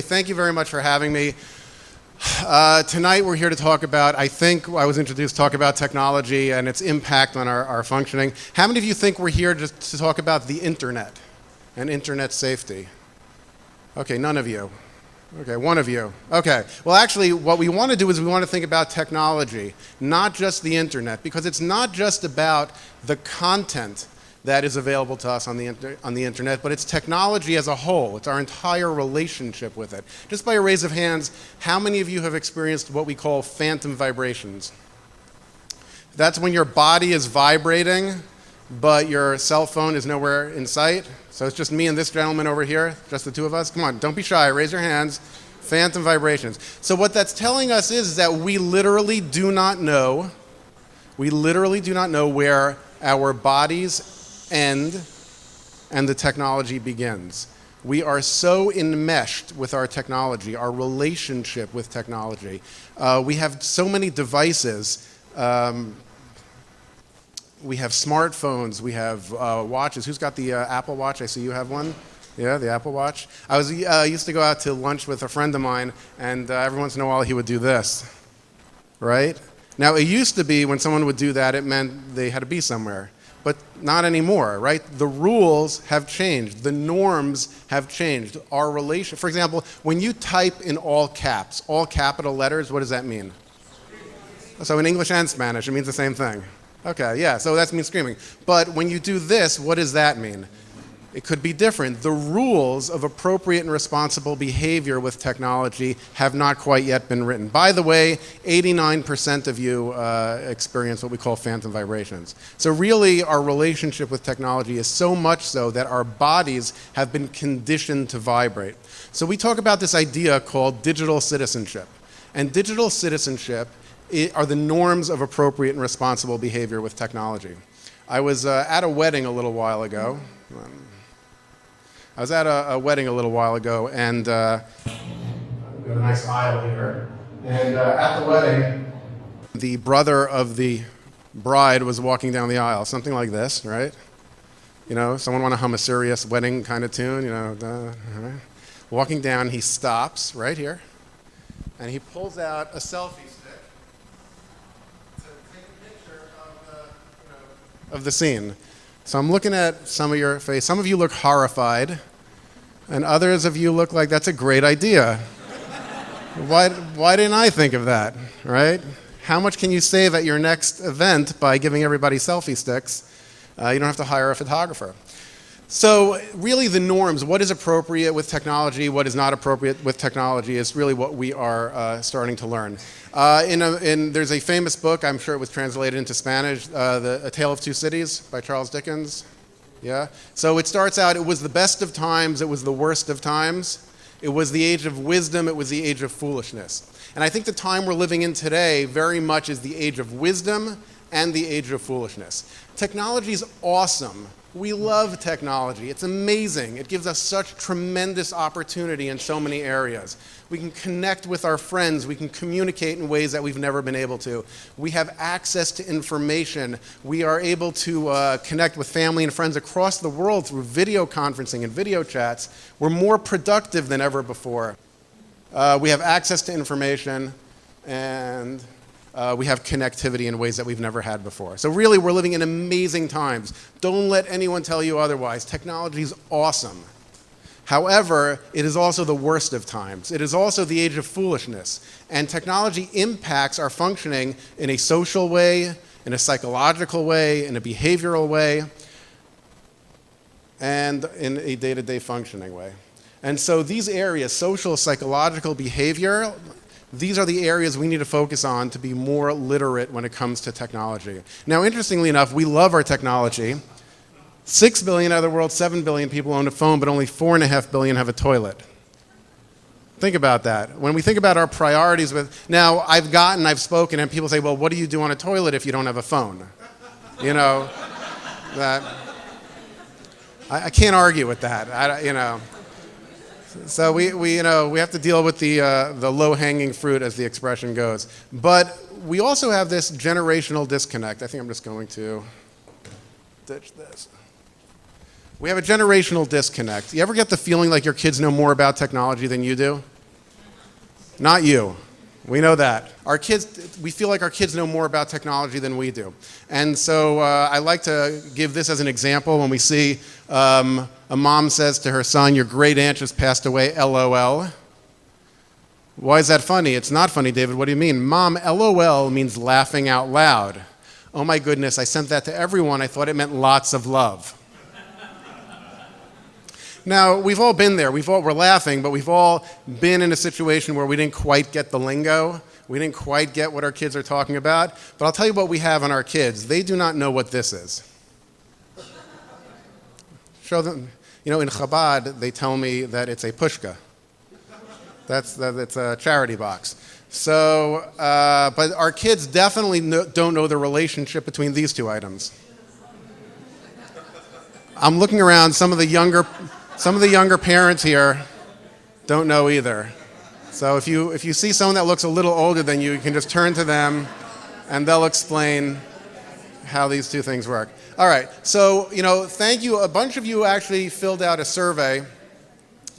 Thank you very much for having me. Tonight we're here to talk about, I think I was introduced to talk about technology and its impact on our functioning. How many of you think we're here just to talk about the internet and internet safety? Okay, none of you. Okay, one of you. Okay, well actually what we want to do is we want to think about technology, not just the internet, because it's not just about the content that is available to us on the internet, but it's technology as a whole. It's our entire relationship with it. Just by a raise of hands, how many of you have experienced what we call phantom vibrations? That's when your body is vibrating, but your cell phone is nowhere in sight. So it's just me and this gentleman over here, just the two of us. Come on, don't be shy, raise your hands. Phantom vibrations. So what that's telling us is that we literally do not know where our bodies end and the technology begins. We are so enmeshed with our technology, our relationship with technology. We have so many devices. We have smartphones, we have watches. Who's got the Apple Watch? I see you have one. Yeah, the Apple Watch. I used to go out to lunch with a friend of mine, and every once in a while he would do this, right? Now it used to be when someone would do that, it meant they had to be somewhere. But not anymore, right? The rules have changed. The norms have changed. Our relation, for example, when you type in all caps, all capital letters, what does that mean? So in English and Spanish, it means the same thing. Okay, yeah, so that means screaming. But when you do this, what does that mean? It could be different. The rules of appropriate and responsible behavior with technology have not quite yet been written. By the way, 89% of you experience what we call phantom vibrations. So really, our relationship with technology is so much so that our bodies have been conditioned to vibrate. So we talk about this idea called digital citizenship. And digital citizenship are the norms of appropriate and responsible behavior with technology. I was at a wedding a little while ago. And we've got a nice aisle here. And at the wedding, the brother of the bride was walking down the aisle, something like this, right? You know, someone want to hum a serious wedding kind of tune, you know. Right? Walking down, he stops right here, and he pulls out a selfie stick to take a picture of the scene. So I'm looking at some of your face. Some of you look horrified, and others of you look like that's a great idea. Why didn't I think of that, right? How much can you save at your next event by giving everybody selfie sticks? You don't have to hire a photographer. So really the norms, what is appropriate with technology, what is not appropriate with technology is really what we are starting to learn. There's a famous book, I'm sure it was translated into Spanish, A Tale of Two Cities by Charles Dickens. Yeah? So it starts out, it was the best of times, it was the worst of times. It was the age of wisdom, it was the age of foolishness. And I think the time we're living in today very much is the age of wisdom and the age of foolishness. Technology is awesome. We love technology. It's amazing. It gives us such tremendous opportunity in so many areas. We can connect with our friends. We can communicate in ways that we've never been able to. We have access to information. We are able to connect with family and friends across the world through video conferencing and video chats. We're more productive than ever before. We have access to information, and we have connectivity in ways that we've never had before. So really, we're living in amazing times. Don't let anyone tell you otherwise. Technology is awesome. However, it is also the worst of times. It is also the age of foolishness. And technology impacts our functioning in a social way, in a psychological way, in a behavioral way, and in a day-to-day functioning way. And so these areas, social, psychological, behavior, these are the areas we need to focus on to be more literate when it comes to technology. Now, interestingly enough, we love our technology. 6 billion out of the world, 7 billion people own a phone, but only 4.5 billion have a toilet. Think about that. When we think about our priorities now I've spoken and people say, well, what do you do on a toilet if you don't have a phone? You know, I can't argue with that, So we have to deal with the low-hanging fruit, as the expression goes. But we also have this generational disconnect. I think I'm just going to ditch this. We have a generational disconnect. You ever get the feeling like your kids know more about technology than you do? Not you. We know that. Our kids, we feel like our kids know more about technology than we do. And so I like to give this as an example when we see a mom says to her son, your great aunt just passed away, LOL. Why is that funny? It's not funny, David. What do you mean? Mom, LOL means laughing out loud. Oh my goodness, I sent that to everyone. I thought it meant lots of love. Now, we've all been there. We're laughing, but we've all been in a situation where we didn't quite get the lingo. We didn't quite get what our kids are talking about. But I'll tell you what we have on our kids. They do not know what this is. Show them. You know, in Chabad, they tell me that it's a pushka. That's a charity box. So, but our kids definitely don't know the relationship between these two items. I'm looking around, some of the younger parents here don't know either. So if you see someone that looks a little older than you, you can just turn to them and they'll explain how these two things work. All right, so, thank you. A bunch of you actually filled out a survey.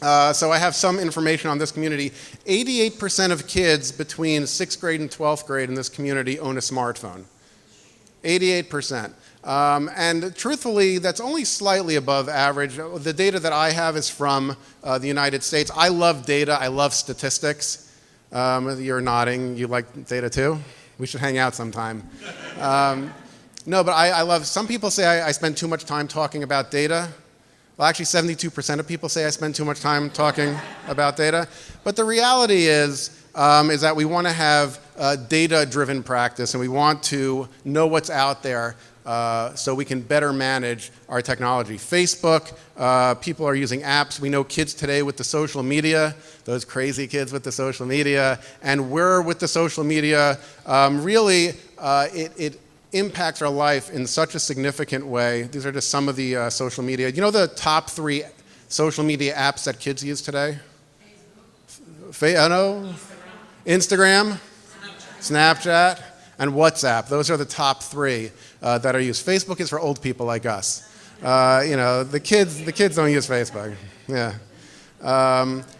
So I have some information on this community. 88% of kids between 6th grade and 12th grade in this community own a smartphone. 88%. And truthfully, that's only slightly above average. The data that I have is from the United States. I love data. I love statistics. You're nodding. You like data too? We should hang out sometime. No, but I love, some people say I spend too much time talking about data. Well, actually, 72% of people say I spend too much time talking about data. But the reality is that we want to have data-driven practice, and we want to know what's out there so we can better manage our technology. Facebook, people are using apps. We know kids today with the social media, those crazy kids with the social media, and we're with the social media. Really, it impacts our life in such a significant way. These are just some of the social media. You know the top 3 social media apps that kids use today? Instagram, Snapchat, and WhatsApp. Those are the top 3 that are used. Facebook is for old people like us. The kids don't use Facebook. Yeah.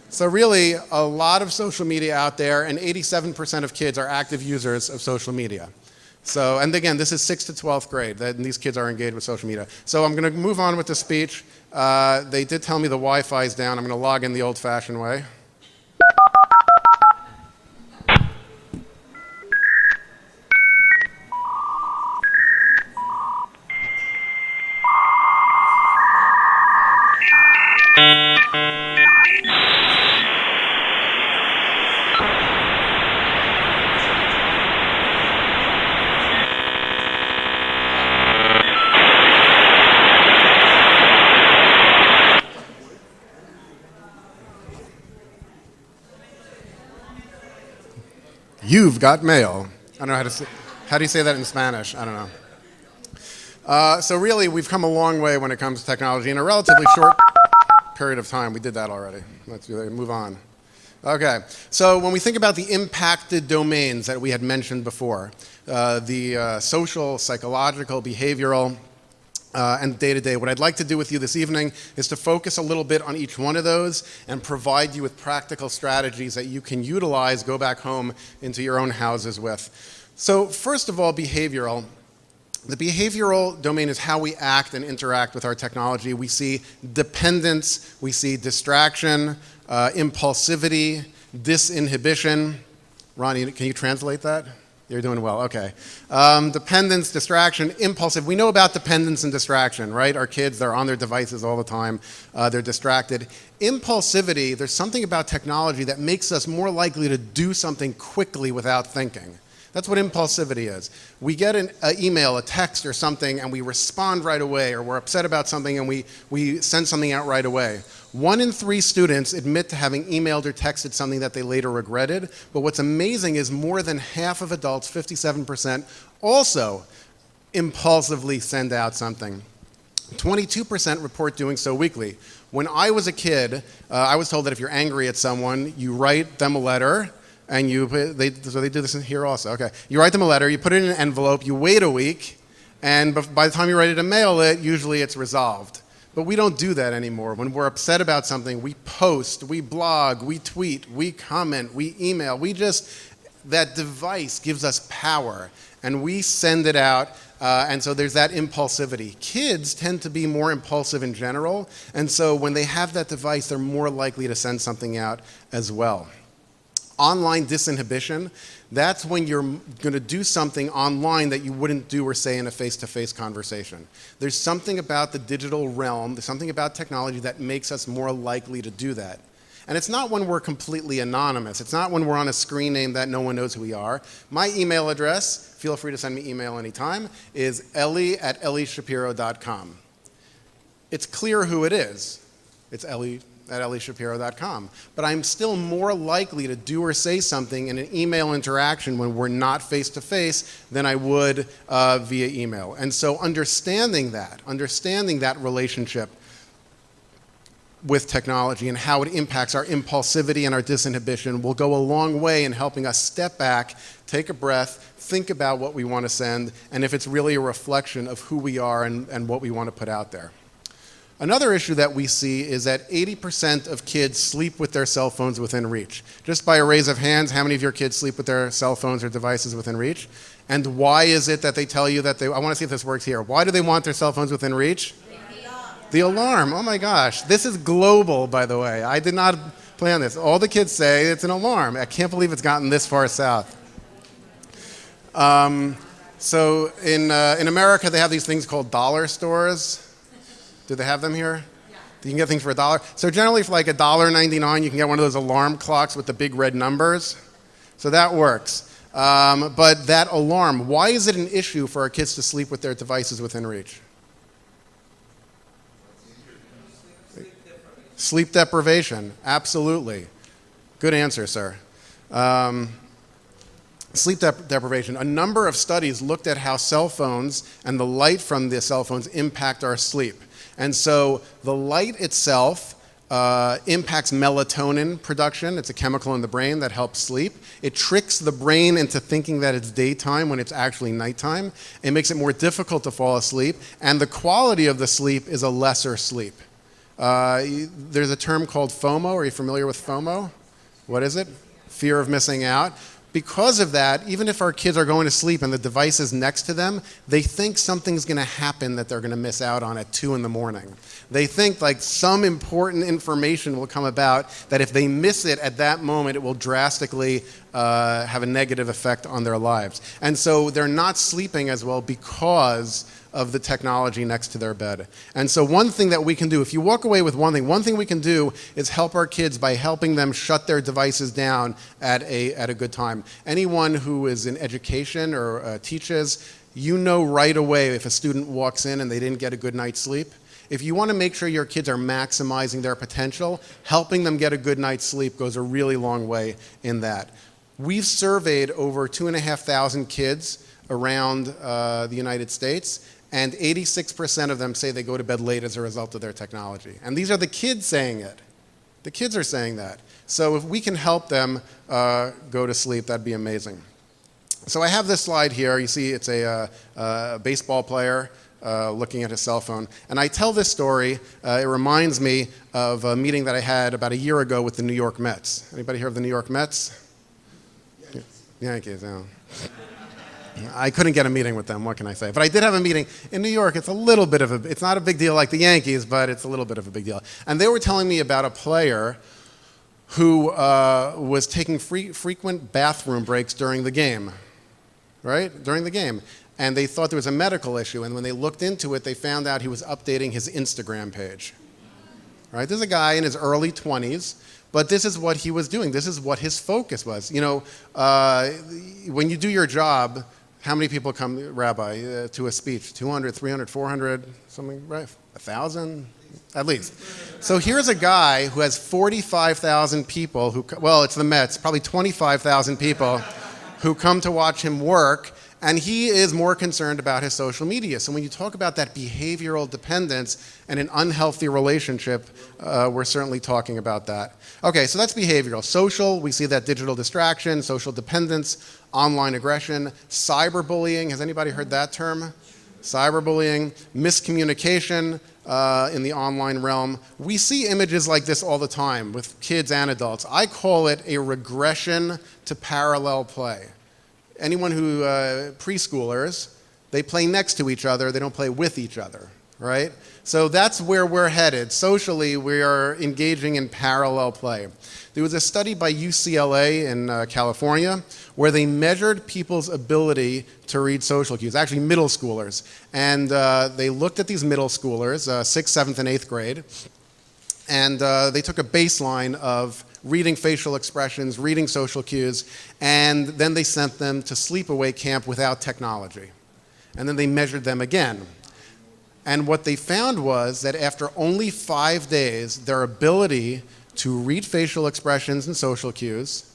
So really, a lot of social media out there, and 87% of kids are active users of social media. So, and again, this is 6th to 12th grade, and these kids are engaged with social media. So I'm going to move on with the speech. They did tell me the Wi-Fi is down. I'm going to log in the old-fashioned way. You've got mail. I don't know how do you say that in Spanish? I don't know. So really, we've come a long way when it comes to technology in a relatively short period of time. We did that already. Let's move on. Okay, so when we think about the impacted domains that we had mentioned before, the social, psychological, behavioral, and day-to-day, what I'd like to do with you this evening is to focus a little bit on each one of those and provide you with practical strategies that you can utilize, go back home into your own houses with. So first of all, behavioral. The behavioral domain is how we act and interact with our technology. We see dependence, we see distraction, impulsivity, disinhibition. Ronnie, can you translate that? You're doing well, okay. Dependence, distraction, impulsive. We know about dependence and distraction, right? Our kids, they're on their devices all the time. They're distracted. Impulsivity, there's something about technology that makes us more likely to do something quickly without thinking. That's what impulsivity is. We get an email, a text or something, and we respond right away, or we're upset about something and we send something out right away. 1 in 3 students admit to having emailed or texted something that they later regretted, but what's amazing is more than half of adults, 57%, also impulsively send out something. 22% report doing so weekly. When I was a kid, I was told that if you're angry at someone, you write them a letter, and so they do this here also. Okay, you write them a letter, you put it in an envelope, you wait a week, and by the time you're ready to mail it, usually it's resolved. But we don't do that anymore. When we're upset about something, we post, we blog, we tweet, we comment, we email. That device gives us power, and we send it out, and so there's that impulsivity. Kids tend to be more impulsive in general, and so when they have that device, they're more likely to send something out as well. Online disinhibition, that's when you're going to do something online that you wouldn't do or say in a face-to-face conversation. There's something about the digital realm, there's something about technology that makes us more likely to do that. And it's not when we're completely anonymous. It's not when we're on a screen name that no one knows who we are. My email address, feel free to send me email anytime, is ellie@ellieshapiro.com. It's clear who it is. It's ellie@ellieshapiro.com. But I'm still more likely to do or say something in an email interaction when we're not face-to-face than I would via email. And so understanding that relationship with technology and how it impacts our impulsivity and our disinhibition will go a long way in helping us step back, take a breath, think about what we want to send, and if it's really a reflection of who we are and what we want to put out there. Another issue that we see is that 80% of kids sleep with their cell phones within reach. Just by a raise of hands, how many of your kids sleep with their cell phones or devices within reach? And why is it that they tell you that I want to see if this works here. Why do they want their cell phones within reach? The alarm. Oh my gosh. This is global, by the way. I did not plan this. All the kids say it's an alarm. I can't believe it's gotten this far south. So in America, they have these things called dollar stores. Do they have them here? Yeah. You can get things for $1. So generally for like $1.99, you can get one of those alarm clocks with the big red numbers. So that works. But that alarm, why is it an issue for our kids to sleep with their devices within reach? Sleep deprivation, absolutely. Good answer, sir. Sleep deprivation. A number of studies looked at how cell phones and the light from the cell phones impact our sleep. And so the light itself impacts melatonin production. It's a chemical in the brain that helps sleep. It tricks the brain into thinking that it's daytime when it's actually nighttime. It makes it more difficult to fall asleep. And the quality of the sleep is a lesser sleep. There's a term called FOMO. Are you familiar with FOMO? What is it? Fear of missing out. Because of that, even if our kids are going to sleep and the device is next to them, they think something's going to happen that they're going to miss out on at 2 in the morning. They think like some important information will come about that if they miss it at that moment, it will drastically have a negative effect on their lives. And so they're not sleeping as well because of the technology next to their bed. And so one thing that we can do, if you walk away with one thing we can do is help our kids by helping them shut their devices down at a good time. Anyone who is in education or teaches, you know right away if a student walks in and they didn't get a good night's sleep. If you want to make sure your kids are maximizing their potential, helping them get a good night's sleep goes a really long way in that. We've surveyed over 2,500 kids around the United States, and 86% of them say they go to bed late as a result of their technology. And these are the kids saying it. The kids are saying that. So if we can help them go to sleep, that'd be amazing. So I have this slide here. You see it's a baseball player looking at his cell phone. And I tell this story, it reminds me of a meeting that I had about a year ago with the New York Mets. Anybody hear of the New York Mets? Yankees, yeah. I couldn't get a meeting with them, what can I say? But I did have a meeting in New York. It's not a big deal like the Yankees, but it's a little bit of a big deal. And they were telling me about a player who was taking frequent bathroom breaks during the game, right? During the game. And they thought there was a medical issue, and when they looked into it, they found out he was updating his Instagram page. Right? This is a guy in his early 20s, but this is what he was doing. This is what his focus was. You know, when you do your job, how many people come, Rabbi, to a speech? 200, 300, 400, something, right? 1,000? At least. So here's a guy who has 45,000 people who, well, it's the Mets, probably 25,000 people who come to watch him work, and he is more concerned about his social media. So when you talk about that behavioral dependence and an unhealthy relationship, we're certainly talking about that. Okay, so that's behavioral. Social, we see that digital distraction, social dependence, online aggression, cyberbullying. Has anybody heard that term? cyberbullying, miscommunication in the online realm. We see images like this all the time with kids and adults. I call it a regression to parallel play. Anyone who, preschoolers, they play next to each other, they don't play with each other, right? So that's where we're headed. Socially, we are engaging in parallel play. There was a study by UCLA in California where they measured people's ability to read social cues, actually middle schoolers. And they looked at these middle schoolers, 6th, 7th, and 8th grade, and they took a baseline of reading facial expressions, reading social cues, and then they sent them to sleepaway camp without technology. And then they measured them again. And what they found was that after only 5 days, their ability to read facial expressions and social cues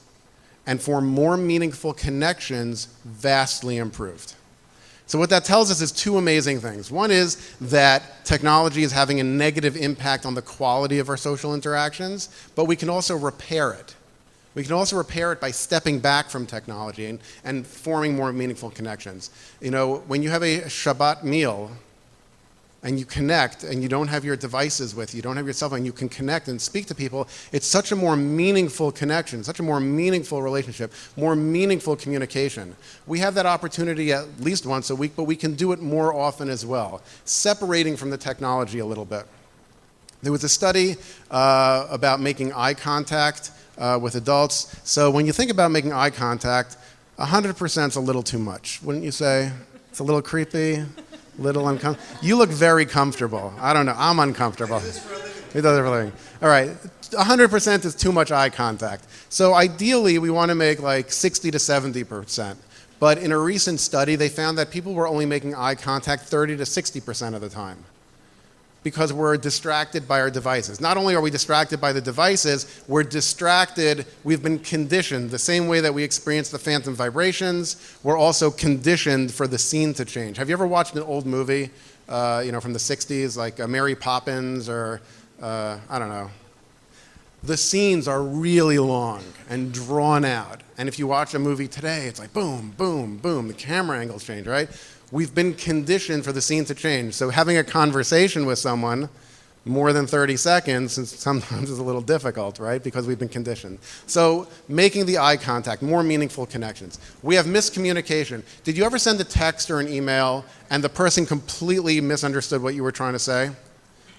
and form more meaningful connections vastly improved. So what that tells us is two amazing things. One is that technology is having a negative impact on the quality of our social interactions, but we can also repair it. We can also repair it by stepping back from technology and forming more meaningful connections. You know, when you have a Shabbat meal, and you connect, and you don't have your devices with you, you don't have your cell phone, you can connect and speak to people, it's such a more meaningful connection, such a more meaningful relationship, more meaningful communication. We have that opportunity at least once a week, but we can do it more often as well, separating from the technology a little bit. There was a study about making eye contact with adults. So when you think about making eye contact, 100% is a little too much, wouldn't you say? It's a little creepy. Little uncomfortable. You look very comfortable. I don't know. I'm uncomfortable. He does it for a living. All right. 100% is too much eye contact. So ideally, we want to make like 60 to 70%. But in a recent study, they found that people were only making eye contact 30 to 60% of the time, because we're distracted by our devices. Not only are we distracted by the devices, we're distracted, we've been conditioned. The same way that we experience the phantom vibrations, we're also conditioned for the scene to change. Have you ever watched an old movie, from the 60s, like Mary Poppins or, I don't know. The scenes are really long and drawn out. And if you watch a movie today, it's like boom, boom, boom, the camera angles change, right? We've been conditioned for the scene to change. So having a conversation with someone more than 30 seconds sometimes is a little difficult, right? Because we've been conditioned. So making the eye contact, more meaningful connections. We have miscommunication. Did you ever send a text or an email and the person completely misunderstood what you were trying to say?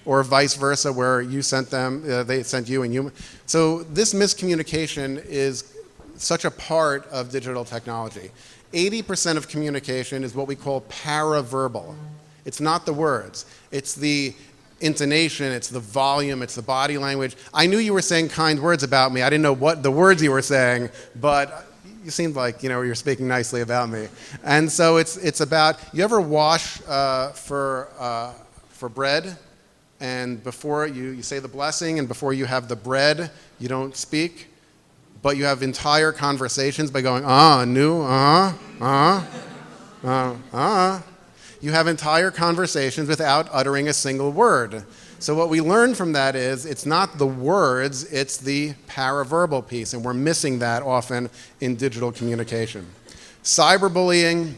Or vice versa, where you sent them, they sent you and you. So this miscommunication is such a part of digital technology. 80% of communication is what we call paraverbal. It's not the words. It's the intonation, it's the volume, it's the body language. I knew you were saying kind words about me. I didn't know what the words you were saying, but you seemed like, you're speaking nicely about me. And so it's about, you ever wash for bread, and before you say the blessing, and before you have the bread, you don't speak? But you have entire conversations by going, You have entire conversations without uttering a single word. So what we learn from that is it's not the words, it's the paraverbal piece, and we're missing that often in digital communication. Cyberbullying.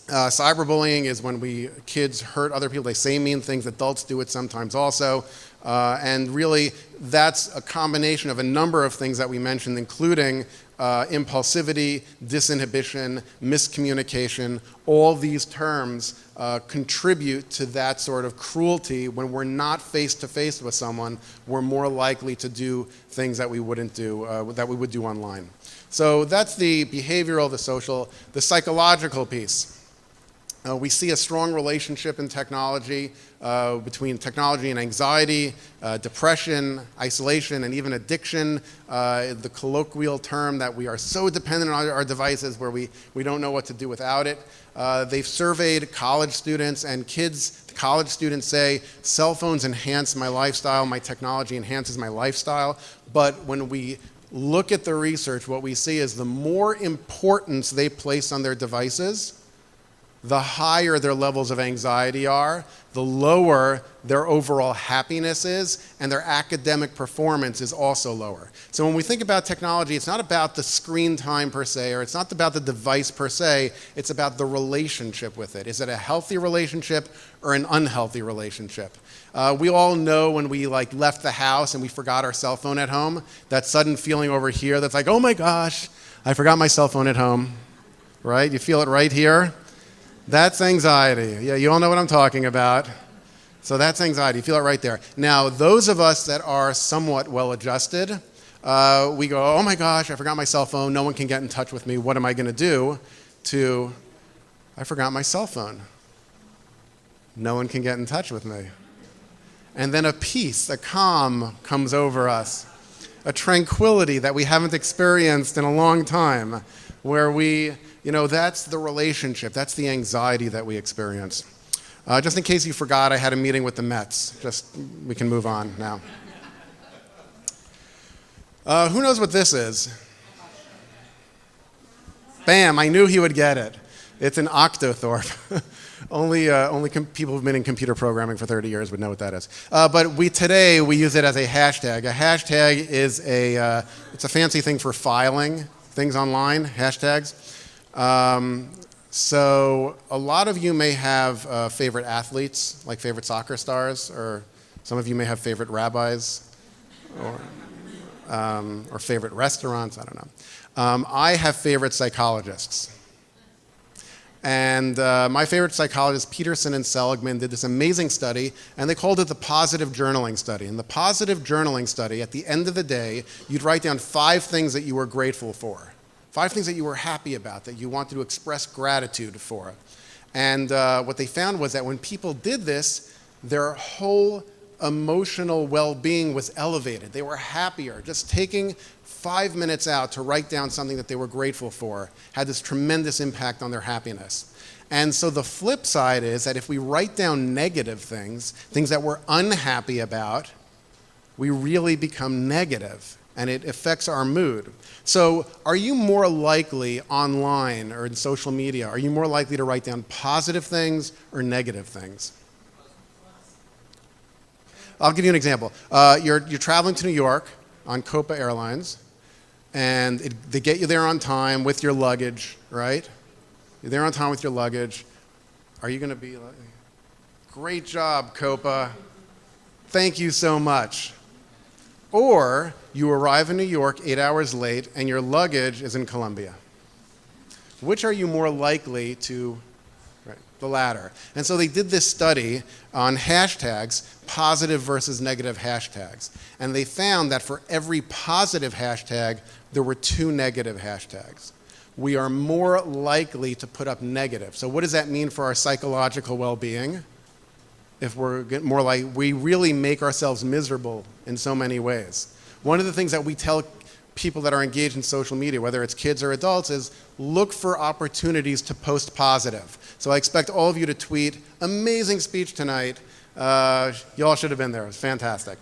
Cyberbullying is when kids hurt other people. They say mean things. Adults do it sometimes also. And really, that's a combination of a number of things that we mentioned, including impulsivity, disinhibition, miscommunication. All these terms contribute to that sort of cruelty. When we're not face-to-face with someone, we're more likely to do things that we wouldn't do, that we would do online. So that's the behavioral, the social, the psychological piece. We see a strong relationship in technology between technology and anxiety, depression, isolation, and even addiction. The colloquial term that we are so dependent on our devices where we don't know what to do without it. They've surveyed college students, and college students say, cell phones enhance my lifestyle, my technology enhances my lifestyle. But when we look at the research, what we see is the more importance they place on their devices, the higher their levels of anxiety are, the lower their overall happiness is, and their academic performance is also lower. So when we think about technology, it's not about the screen time per se, or it's not about the device per se, it's about the relationship with it. Is it a healthy relationship or an unhealthy relationship? We all know when we left the house and we forgot our cell phone at home, that sudden feeling over here that's like, oh my gosh, I forgot my cell phone at home, right? You feel it right here. That's anxiety. Yeah, you all know what I'm talking about. So that's anxiety. You feel it right there. Now, those of us that are somewhat well-adjusted, we go, oh my gosh, I forgot my cell phone. No one can get in touch with me. What am I going to do? To, I forgot my cell phone. No one can get in touch with me. And then a peace, a calm comes over us, a tranquility that we haven't experienced in a long time, where we, that's the relationship, that's the anxiety that we experience. Just in case you forgot, I had a meeting with the Mets. We can move on now. Who knows what this is? Bam, I knew he would get it. It's an octothorpe. Only people who've been in computer programming for 30 years would know what that is. But today we use it as a hashtag. A hashtag is it's a fancy thing for filing things online, hashtags. So a lot of you may have favorite athletes, like favorite soccer stars, or some of you may have favorite rabbis, or favorite restaurants, I don't know. I have favorite psychologists. And my favorite psychologists, Peterson and Seligman, did this amazing study, and they called it the positive journaling study. And the positive journaling study, at the end of the day, you'd write down 5 things that you were grateful for. 5 things that you were happy about, that you wanted to express gratitude for. And what they found was that when people did this, their whole emotional well-being was elevated. They were happier. Just taking 5 minutes out to write down something that they were grateful for had this tremendous impact on their happiness. And so the flip side is that if we write down negative things that we're unhappy about, we really become negative, and it affects our mood. So are you more likely online or in social media, are you more likely to write down positive things or negative things? I'll give you an example. You're traveling to New York on Copa Airlines, and they get you there on time with your luggage, right? You're there on time with your luggage. Are you going to be like, great job, Copa. Thank you so much. Or you arrive in New York 8 hours late, and your luggage is in Colombia. Which are you more likely to? Right, the latter. And so they did this study on hashtags, positive versus negative hashtags. And they found that for every positive hashtag, there were 2 negative hashtags. We are more likely to put up negative. So what does that mean for our psychological well-being? If we're more like, we really make ourselves miserable in so many ways. One of the things that we tell people that are engaged in social media, whether it's kids or adults, is look for opportunities to post positive. So I expect all of you to tweet, amazing speech tonight. You all should have been there. It was fantastic.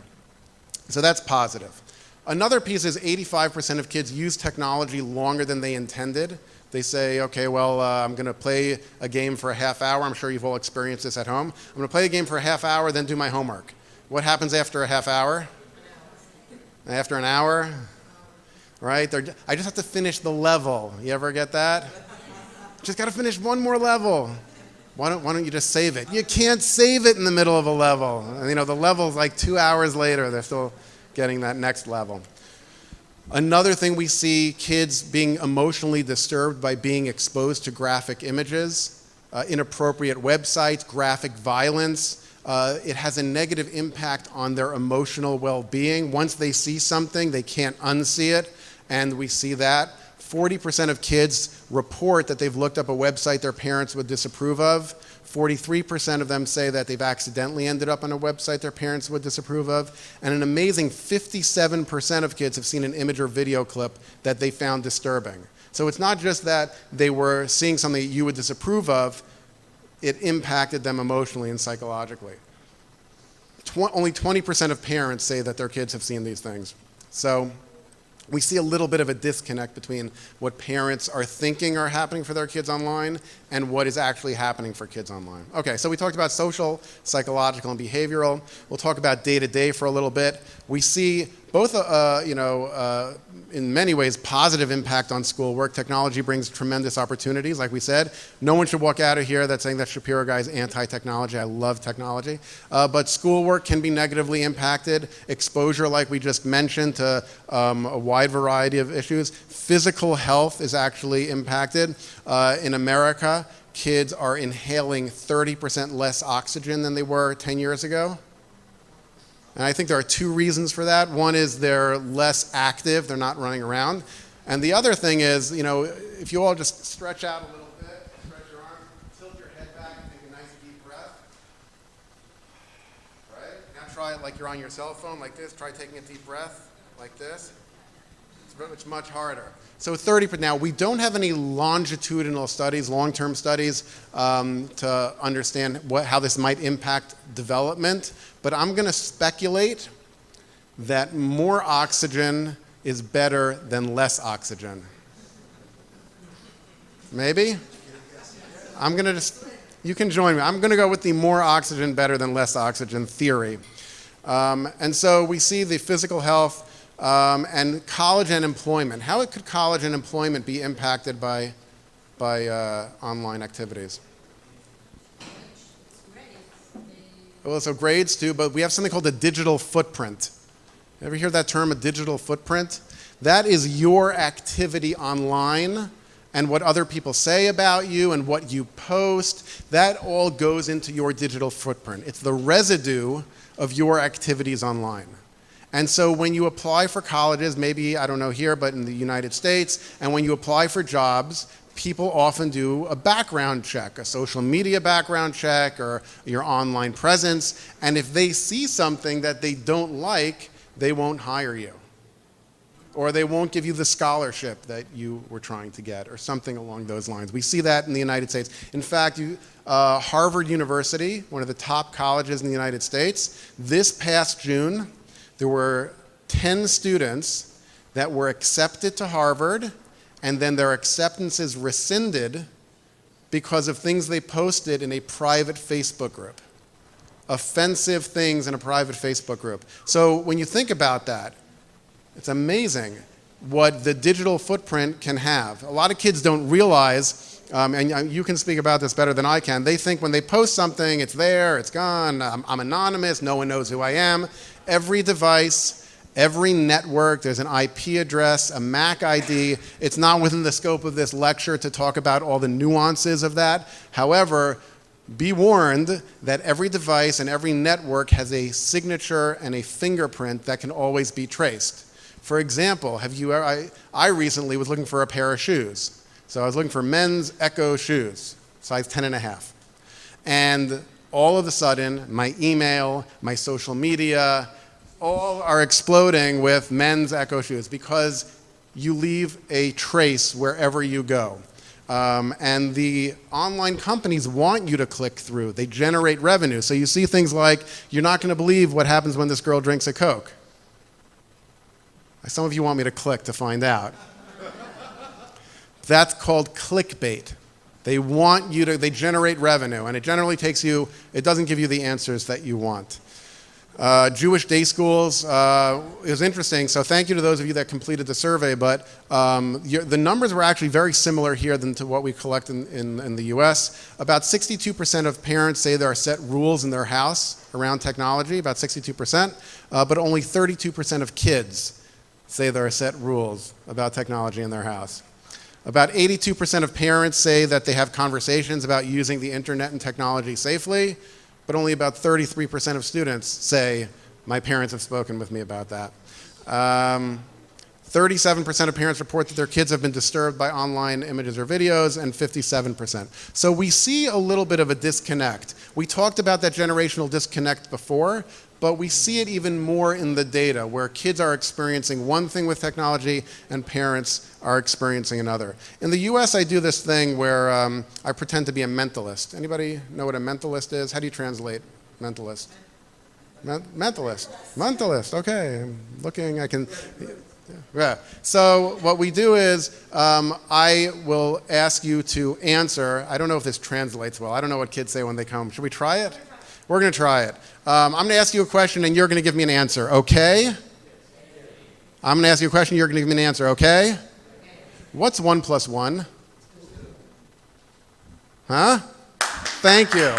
So that's positive. Another piece is 85% of kids use technology longer than they intended. They say, okay, well, I'm going to play a game for a half hour. I'm sure you've all experienced this at home. I'm going to play a game for a half hour, then do my homework. What happens after a half hour? After an hour? Right? I just have to finish the level. You ever get that? Just got to finish one more level. Why don't you just save it? You can't save it in the middle of a level. The level's like 2 hours later. They're still getting that next level. Another thing we see, kids being emotionally disturbed by being exposed to graphic images, inappropriate websites, graphic violence. It has a negative impact on their emotional well-being. Once they see something, they can't unsee it, and we see that. 40% of kids report that they've looked up a website their parents would disapprove of. 43% of them say that they've accidentally ended up on a website their parents would disapprove of. And an amazing 57% of kids have seen an image or video clip that they found disturbing. So it's not just that they were seeing something that you would disapprove of, it impacted them emotionally and psychologically. Only 20% of parents say that their kids have seen these things. So we see a little bit of a disconnect between what parents are thinking are happening for their kids online and what is actually happening for kids online. Okay, so we talked about social, psychological, and behavioral. We'll talk about day-to-day for a little bit. We see both, in many ways, positive impact on schoolwork. Technology brings tremendous opportunities, like we said. No one should walk out of here that's saying that Shapiro guy is anti-technology. I love technology. But schoolwork can be negatively impacted. Exposure, like we just mentioned, to a wide variety of issues. Physical health is actually impacted. In America, kids are inhaling 30% less oxygen than they were 10 years ago. And I think there are two reasons for that. One is they're less active, they're not running around. And the other thing is, if you all just stretch out a little bit, stretch your arms, tilt your head back and take a nice deep breath. Right? Now try it like you're on your cell phone, like this. Try taking a deep breath, like this. It's much harder. So 30%. Now, we don't have any longitudinal studies, long-term studies, to understand how this might impact development. But I'm going to speculate that more oxygen is better than less oxygen. Maybe? You can join me. I'm going to go with the more oxygen better than less oxygen theory. And so we see the physical health and college and employment. How could college and employment be impacted by online activities? Well, so grades too, but we have something called a digital footprint. Ever hear that term, a digital footprint? That is your activity online and what other people say about you and what you post. That all goes into your digital footprint. It's the residue of your activities online. And so when you apply for colleges, maybe, I don't know here, but in the United States, and when you apply for jobs, people often do a background check, a social media background check, or your online presence. And if they see something that they don't like, they won't hire you. Or they won't give you the scholarship that you were trying to get, or something along those lines. We see that in the United States. In fact, Harvard University, one of the top colleges in the United States, this past June, there were 10 students that were accepted to Harvard, and then their acceptances rescinded because of things they posted in a private Facebook group. Offensive things in a private Facebook group. So when you think about that, it's amazing what the digital footprint can have. A lot of kids don't realize, and you can speak about this better than I can, they think when they post something, it's there, it's gone, I'm anonymous, no one knows who I am. Every device, every network, there's an IP address, a MAC ID. It's not within the scope of this lecture to talk about all the nuances of that. However, be warned that every device and every network has a signature and a fingerprint that can always be traced. For example, I recently was looking for a pair of shoes. So I was looking for men's Echo shoes, size 10.5. And all of a sudden, my email, my social media, all are exploding with men's Echo shoes because you leave a trace wherever you go. And the online companies want you to click through. They generate revenue. So you see things like, you're not going to believe what happens when this girl drinks a Coke. Some of you want me to click to find out. That's called clickbait. They want you to, they generate revenue, and it generally takes you, it doesn't give you the answers that you want. Jewish day schools, it was interesting, so thank you to those of you that completed the survey, but the numbers were actually very similar here than to what we collect in the US. About 62% of parents say there are set rules in their house around technology, about 62%, but only 32% of kids say there are set rules about technology in their house. About 82% of parents say that they have conversations about using the internet and technology safely, but only about 33% of students say, my parents have spoken with me about that. 37% of parents report that their kids have been disturbed by online images or videos, and 57%. So we see a little bit of a disconnect. We talked about that generational disconnect before, but we see it even more in the data, where kids are experiencing one thing with technology and parents are experiencing another. In the US, I do this thing where I pretend to be a mentalist. Anybody know what a mentalist is? How do you translate mentalist? Mentalist. Mentalist, okay. I'm looking, Yeah. So what we do is I will ask you to answer. I don't know if this translates well. I don't know what kids say when they come. Should we try it? We're going to try it. I'm going to ask you a question, and you're going to give me an answer, okay? I'm going to ask you a question, you're going to give me an answer, okay? What's 1 plus 1? Huh? Thank you.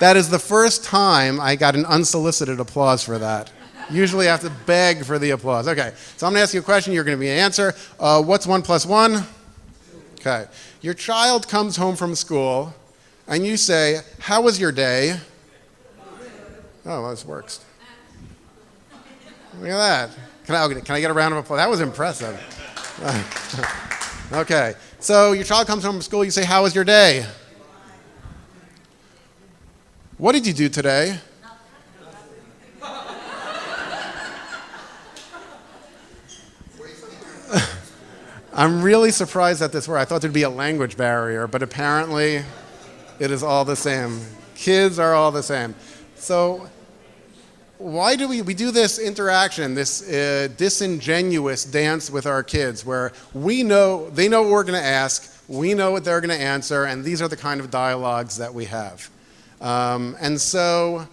That is the first time I got an unsolicited applause for that. Usually I have to beg for the applause. Okay, so I'm going to ask you a question, you're going to give me an answer. What's 1 plus 1? Okay. Your child comes home from school, and you say, how was your day? Oh, well, this works. Look at that. Can I get a round of applause? That was impressive. Okay, so your child comes home from school, you say, how was your day? What did you do today? I'm really surprised at this word. I thought there'd be a language barrier, but apparently it is all the same. Kids are all the same. So why do we do this interaction, this disingenuous dance with our kids where they know what we're going to ask, we know what they're going to answer, and these are the kind of dialogues that we have. And so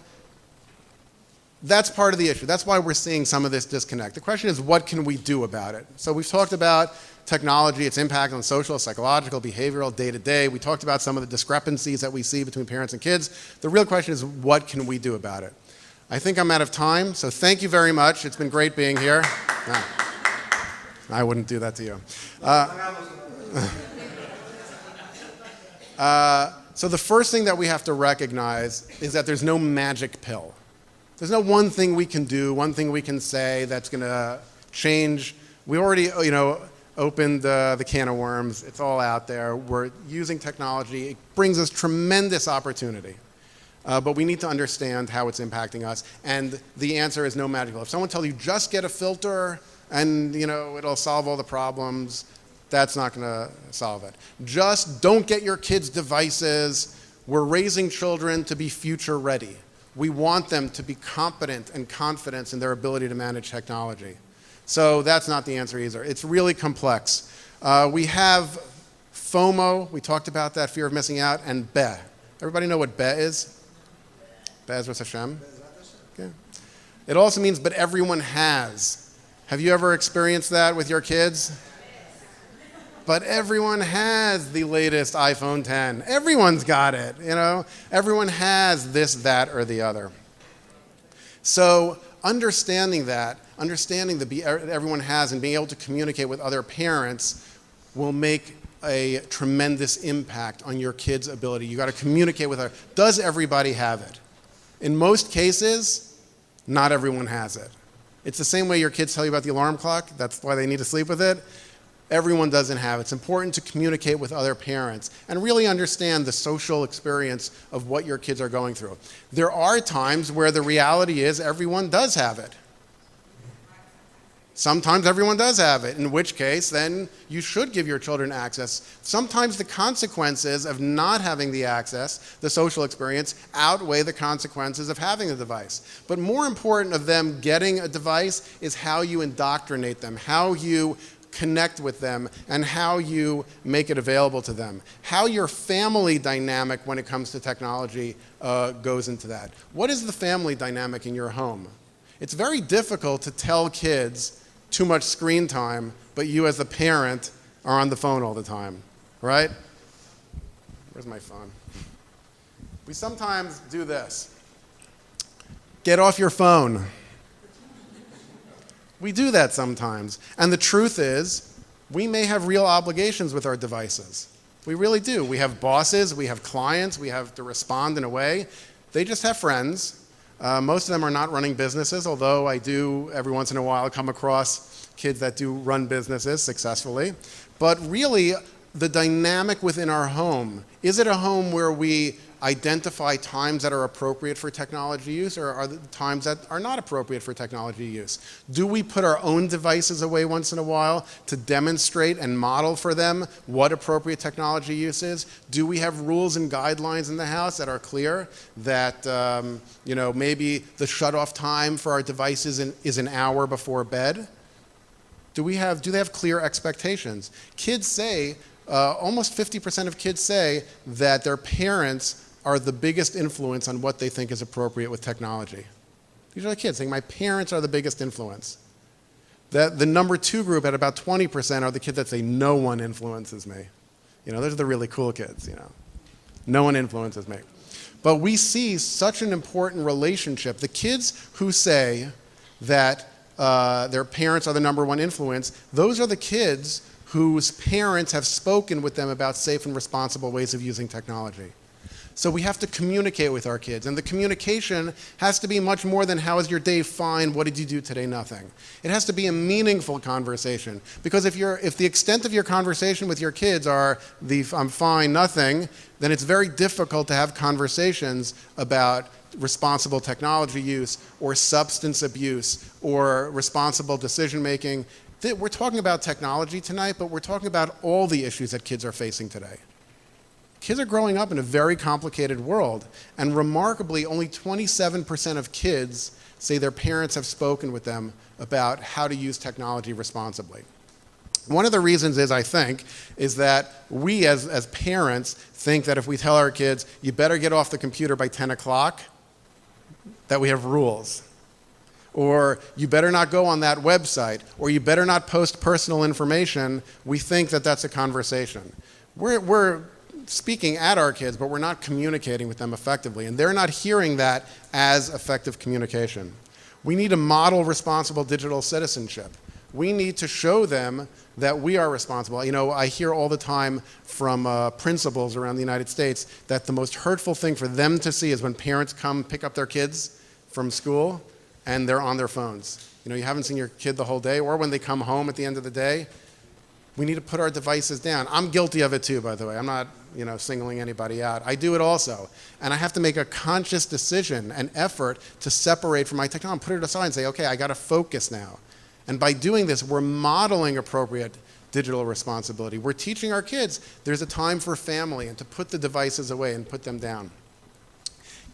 that's part of the issue. That's why we're seeing some of this disconnect. The question is, what can we do about it? So we've talked about technology, its impact on social, psychological, behavioral, day-to-day. We talked about some of the discrepancies that we see between parents and kids. The real question is, what can we do about it? I think I'm out of time, so thank you very much. It's been great being here. No, I wouldn't do that to you. So the first thing that we have to recognize is that there's no magic pill. There's no one thing we can do, one thing we can say that's going to change. We already, opened the can of worms. It's all out there. We're using technology. It brings us tremendous opportunity. But we need to understand how it's impacting us. And the answer is no magic pill. If someone tells you just get a filter and it'll solve all the problems, that's not going to solve it. Just don't get your kids devices. We're raising children to be future ready. We want them to be competent and confident in their ability to manage technology. So that's not the answer either. It's really complex. We have FOMO, we talked about that, fear of missing out, and Be. Everybody know what Be is? Be'ezras Hashem? Okay. It also means but everyone has. Have you ever experienced that with your kids? But everyone has the latest iPhone 10. Everyone's got it, Everyone has this, that, or the other. So understanding that everyone has and being able to communicate with other parents will make a tremendous impact on your kid's ability. You got to communicate with her. Does everybody have it? In most cases, not everyone has it. It's the same way your kids tell you about the alarm clock. That's why they need to sleep with it. Everyone doesn't have it. It's important to communicate with other parents and really understand the social experience of what your kids are going through. There are times where the reality is everyone does have it. Sometimes everyone does have it, in which case then you should give your children access. Sometimes the consequences of not having the access, the social experience, outweigh the consequences of having a device. But more important of them getting a device is how you indoctrinate them, how you connect with them, and how you make it available to them. How your family dynamic when it comes to technology goes into that. What is the family dynamic in your home? It's very difficult to tell kids too much screen time, but you as a parent are on the phone all the time, right? Where's my phone? We sometimes do this. Get off your phone. We do that sometimes. And the truth is, we may have real obligations with our devices. We really do. We have bosses, we have clients, we have to respond in a way. They just have friends. Most of them are not running businesses, although I do every once in a while come across kids that do run businesses successfully. But really, the dynamic within our home, is it a home where we identify times that are appropriate for technology use, or are there times that are not appropriate for technology use? Do we put our own devices away once in a while to demonstrate and model for them what appropriate technology use is? Do we have rules and guidelines in the house that are clear that maybe the shut-off time for our devices is an hour before bed? Do they have clear expectations? Kids say, almost 50% of kids say that their parents are the biggest influence on what they think is appropriate with technology. These are the kids saying, my parents are the biggest influence. The number 2 group at about 20% are the kids that say, no one influences me. Those are the really cool kids, No one influences me. But we see such an important relationship. The kids who say that their parents are the number 1 influence, those are the kids whose parents have spoken with them about safe and responsible ways of using technology. So we have to communicate with our kids, and the communication has to be much more than how was your day? Fine. What did you do today? Nothing. It has to be a meaningful conversation, because if the extent of your conversation with your kids are I'm fine, nothing, then it's very difficult to have conversations about responsible technology use or substance abuse or responsible decision making. We're talking about technology tonight, but we're talking about all the issues that kids are facing today. Kids are growing up in a very complicated world, and remarkably, only 27% of kids say their parents have spoken with them about how to use technology responsibly. One of the reasons I think, is that we as parents think that if we tell our kids, you better get off the computer by 10 o'clock, that we have rules. Or you better not go on that website, or you better not post personal information. We think that that's a conversation. We're speaking at our kids, but we're not communicating with them effectively, and they're not hearing that as effective communication. We need to model responsible digital citizenship. We need to show them that we are responsible. I hear all the time from principals around the United States that the most hurtful thing for them to see is when parents come pick up their kids from school and they're on their phones. You haven't seen your kid the whole day, or when they come home at the end of the day. We need to put our devices down. I'm guilty of it too, by the way. I'm not singling anybody out. I do it also. And I have to make a conscious decision and effort to separate from my technology, put it aside and say, okay, I got to focus now. And by doing this, we're modeling appropriate digital responsibility. We're teaching our kids there's a time for family and to put the devices away and put them down.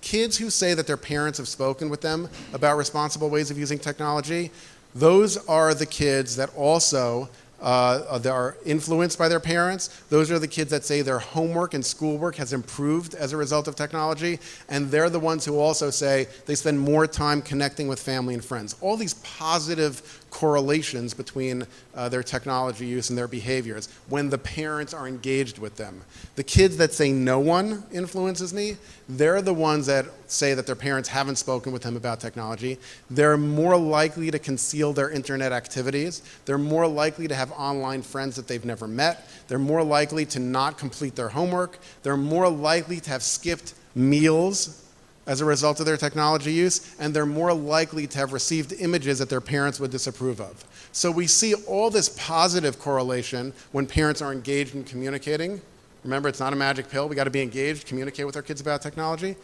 Kids who say that their parents have spoken with them about responsible ways of using technology, those are the kids that also that are influenced by their parents. Those are the kids that say their homework and schoolwork has improved as a result of technology, and they're the ones who also say they spend more time connecting with family and friends. All these positive correlations between their technology use and their behaviors when the parents are engaged with them. The kids that say no one influences me, they're the ones that say that their parents haven't spoken with them about technology. They're more likely to conceal their internet activities. They're more likely to have online friends that they've never met. They're more likely to not complete their homework. They're more likely to have skipped meals as a result of their technology use, and they're more likely to have received images that their parents would disapprove of. So we see all this positive correlation when parents are engaged in communicating. Remember, it's not a magic pill. We got to be engaged, communicate with our kids about technology.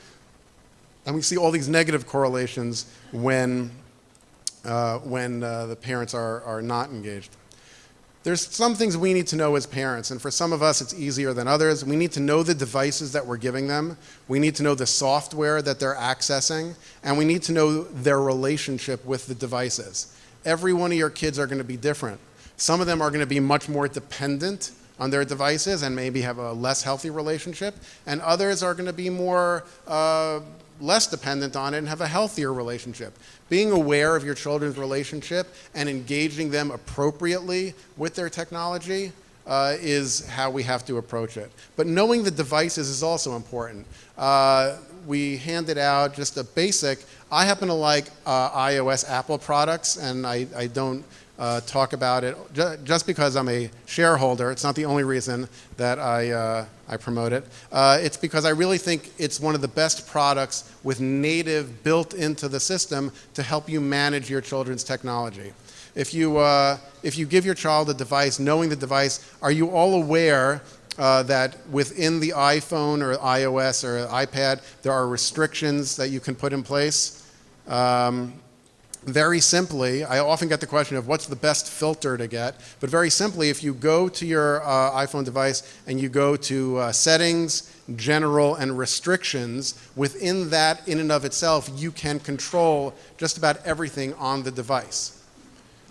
And we see all these negative correlations when the parents are not engaged. There's some things we need to know as parents, and for some of us it's easier than others. We need to know the devices that we're giving them. We need to know the software that they're accessing, and we need to know their relationship with the devices. Every one of your kids are going to be different. Some of them are going to be much more dependent on their devices and maybe have a less healthy relationship, and others are going to be more less dependent on it and have a healthier relationship. Being aware of your children's relationship and engaging them appropriately with their technology is how we have to approach it. But knowing the devices is also important. We handed out just a basic, I happen to like iOS Apple products, and I don't talk about it just because I'm a shareholder. It's not the only reason that I promote it. It's because I really think it's one of the best products with native built into the system to help you manage your children's technology. If you give your child a device, knowing the device, are you all aware that within the iPhone or iOS or iPad, there are restrictions that you can put in place? Very simply, I often get the question of what's the best filter to get, but very simply, if you go to your iPhone device and you go to settings, general, and restrictions, within that, in and of itself, you can control just about everything on the device.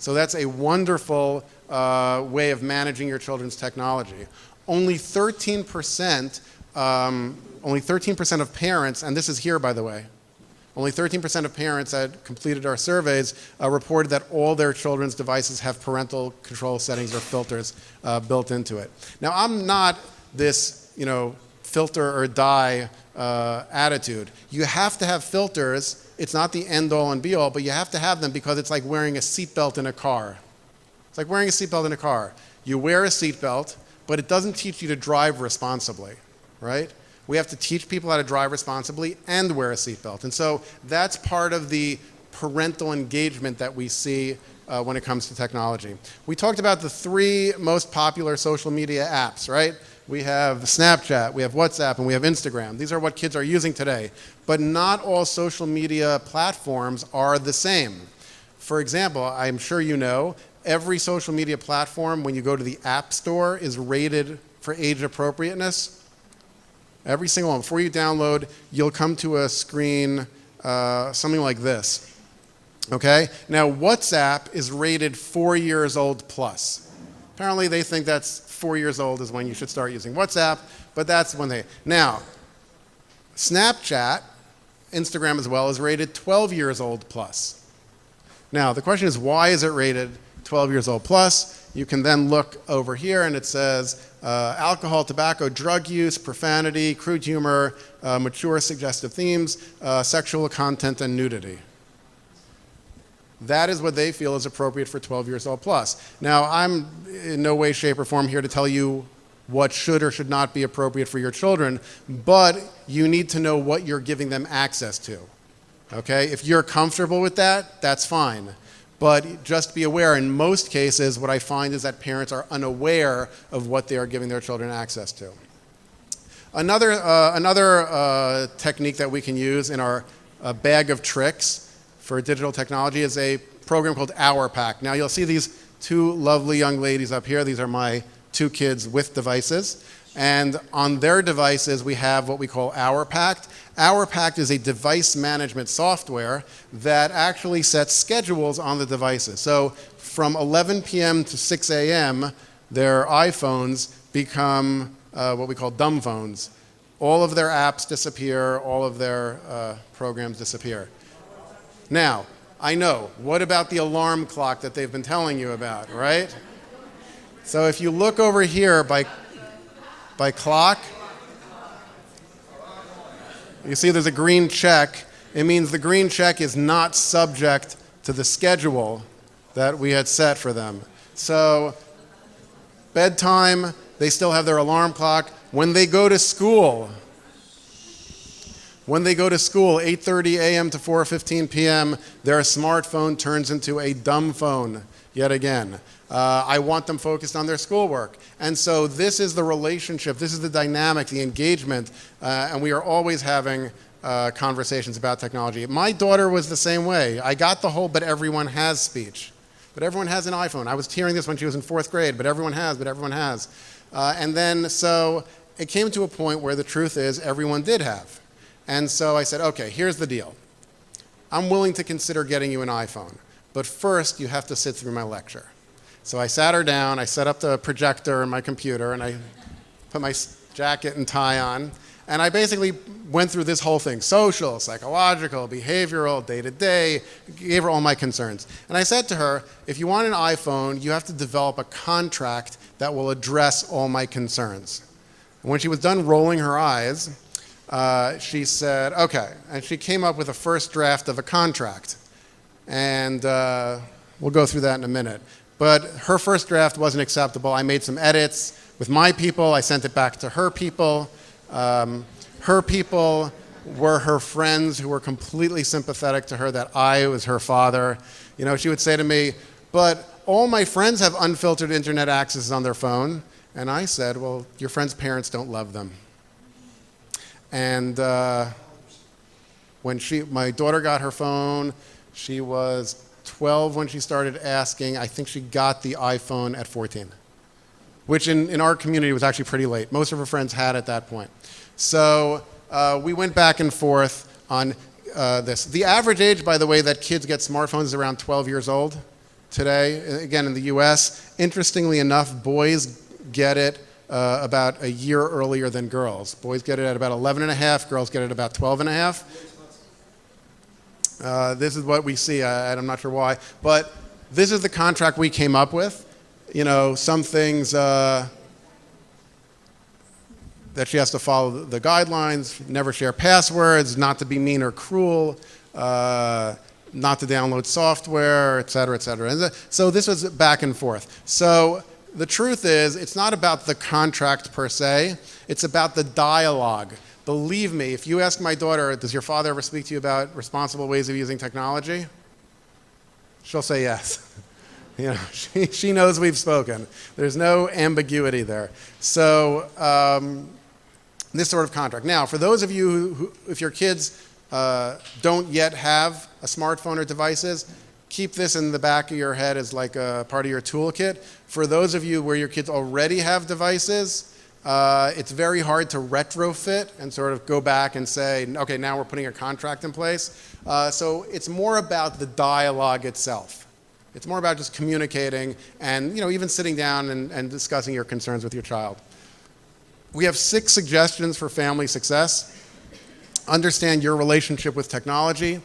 So that's a wonderful way of managing your children's technology. Only 13% of parents, and this is here by the way, only 13% of parents that completed our surveys reported that all their children's devices have parental control settings or filters built into it. Now, I'm not this, filter or die attitude. You have to have filters. It's not the end all and be all, but you have to have them because it's like wearing a seatbelt in a car. It's like wearing a seatbelt in a car. You wear a seatbelt, but it doesn't teach you to drive responsibly, right? We have to teach people how to drive responsibly and wear a seatbelt. And so that's part of the parental engagement that we see when it comes to technology. We talked about the 3 most popular social media apps, right? We have Snapchat, we have WhatsApp, and we have Instagram. These are what kids are using today. But not all social media platforms are the same. For example, I'm sure you know, every social media platform, when you go to the App Store, is rated for age appropriateness. Every single one. Before you download, you'll come to a screen, something like this. Okay? Now, WhatsApp is rated 4 years old plus. Apparently, they think that's 4 years old is when you should start using WhatsApp, but that's when they... Now, Snapchat, Instagram as well, is rated 12 years old plus. Now, the question is, why is it rated 12 years old plus? You can then look over here and it says alcohol, tobacco, drug use, profanity, crude humor, mature suggestive themes, sexual content, and nudity. That is what they feel is appropriate for 12 years old plus. Now, I'm in no way, shape, or form here to tell you what should or should not be appropriate for your children, but you need to know what you're giving them access to. Okay? If you're comfortable with that, that's fine. But just be aware, in most cases, what I find is that parents are unaware of what they are giving their children access to. Another technique that we can use in our bag of tricks for digital technology is a program called Hour Pack. Now, you'll see these 2 lovely young ladies up here. These are my 2 kids with devices. And on their devices, we have what we call Hour Pack. Hour Pack is a device management software that actually sets schedules on the devices. So from 11 p.m. to 6 a.m., their iPhones become what we call dumb phones. All of their apps disappear, all of their programs disappear. Now, I know, what about the alarm clock that they've been telling you about, right? So if you look over here by clock, you see there's a green check. It means the green check is not subject to the schedule that we had set for them. So bedtime, they still have their alarm clock. When they go to school, 8:30 a.m. to 4:15 p.m., their smartphone turns into a dumb phone yet again. I want them focused on their schoolwork. And so this is the relationship, this is the dynamic, the engagement, and we are always having conversations about technology. My daughter was the same way. I got the whole but everyone has speech. But everyone has an iPhone. I was hearing this when she was in 4th grade, but everyone has. And then so it came to a point where the truth is everyone did have. And so I said, okay, here's the deal. I'm willing to consider getting you an iPhone, but first you have to sit through my lecture. So I sat her down, I set up the projector on my computer, and I put my jacket and tie on, and I basically went through this whole thing, social, psychological, behavioral, day-to-day, gave her all my concerns. And I said to her, if you want an iPhone, you have to develop a contract that will address all my concerns. And when she was done rolling her eyes, she said, okay, and she came up with a first draft of a contract. And we'll go through that in a minute. But her first draft wasn't acceptable. I made some edits with my people. I sent it back to her people. Her people were her friends who were completely sympathetic to her that I was her father. You know, she would say to me, but all my friends have unfiltered internet access on their phone. And I said, well, your friends' parents don't love them. And when my daughter got her phone, she was 12 when she started asking. I think she got the iPhone at 14, which in our community was actually pretty late. Most of her friends had at that point. So we went back and forth on this. The average age, by the way, that kids get smartphones is around 12 years old. today, again in the US. Interestingly enough, boys get it about a year earlier than girls. Boys get it at about 11 and a half, girls get it about 12 and a half. This is what we see, and I'm not sure why, but this is the contract we came up with. You know, some things that she has to follow the guidelines, never share passwords, not to be mean or cruel, not to download software, et cetera, et cetera. And so this was back and forth. So the truth is, it's not about the contract per se, it's about the dialogue. Believe me, if you ask my daughter, does your father ever speak to you about responsible ways of using technology? She'll say yes. You know, she knows we've spoken. There's no ambiguity there. So this sort of contract. Now, for those of you who if your kids don't yet have a smartphone or devices, keep this in the back of your head as like a part of your toolkit. For those of you where your kids already have devices, it's very hard to retrofit and sort of go back and say, okay, now we're putting a contract in place. So it's more about the dialogue itself. It's more about just communicating and, you know, even sitting down and discussing your concerns with your child. We have 6 suggestions for family success. Understand your relationship with technology.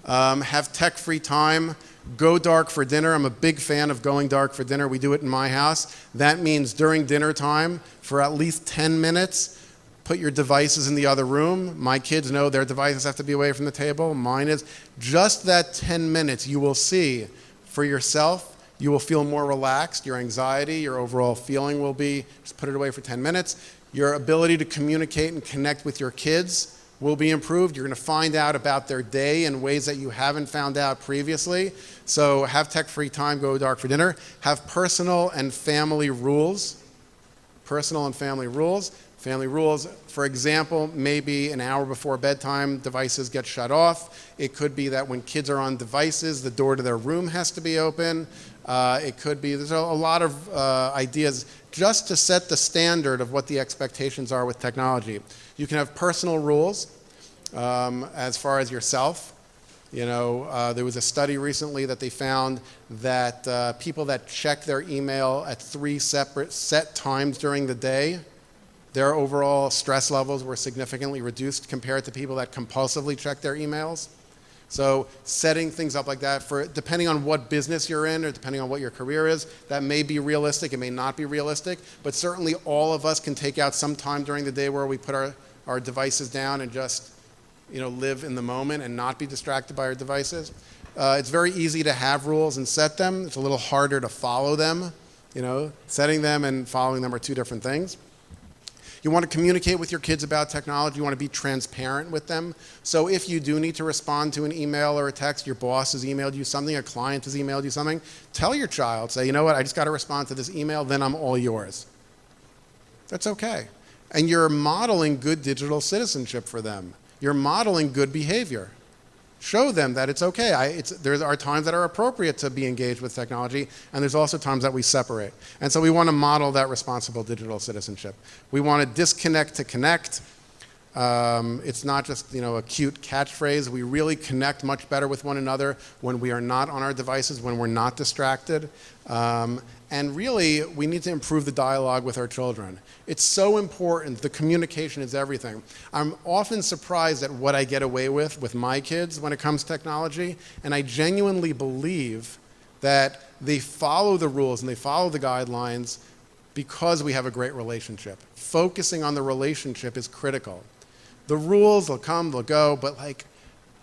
Have tech-free time. Go dark for dinner. I'm a big fan of going dark for dinner. We do it in my house. That means during dinner time, for at least 10 minutes, put your devices in the other room. My kids know their devices have to be away from the table. Mine is. Just that 10 minutes, you will see for yourself, you will feel more relaxed. Your anxiety, your overall feeling will be, just put it away for 10 minutes. Your ability to communicate and connect with your kids will be improved. You're going to find out about their day in ways that you haven't found out previously. So have tech-free time, go dark for dinner. Have personal and family rules. Personal and family rules. Family rules, for example, maybe an hour before bedtime, devices get shut off. It could be that when kids are on devices, the door to their room has to be open. It could be, there's a lot of ideas just to set the standard of what the expectations are with technology. You can have personal rules as far as yourself. You know, there was a study recently that they found that people that check their email at 3 separate set times during the day, their overall stress levels were significantly reduced compared to people that compulsively check their emails. So setting things up like that, for depending on what business you're in or depending on what your career is, that may be realistic, it may not be realistic, but certainly all of us can take out some time during the day where we put our devices down and just, you know, live in the moment and not be distracted by our devices. It's very easy to have rules and set them. It's a little harder to follow them. You know, setting them and following them are 2 different things. You want to communicate with your kids about technology. You want to be transparent with them. So if you do need to respond to an email or a text, your boss has emailed you something, a client has emailed you something, tell your child, say, you know what, I just got to respond to this email, then I'm all yours. That's okay. And you're modeling good digital citizenship for them. You're modeling good behavior. Show them that it's okay. There are times that are appropriate to be engaged with technology, and there's also times that we separate. And so we want to model that responsible digital citizenship. We want to disconnect to connect. It's not just, you know, a cute catchphrase. We really connect much better with one another when we are not on our devices, when we're not distracted. And really, we need to improve the dialogue with our children. It's so important. The communication is everything. I'm often surprised at what I get away with my kids when it comes to technology, and I genuinely believe that they follow the rules and they follow the guidelines because we have a great relationship. Focusing on the relationship is critical. The rules, they'll come, they'll go, but like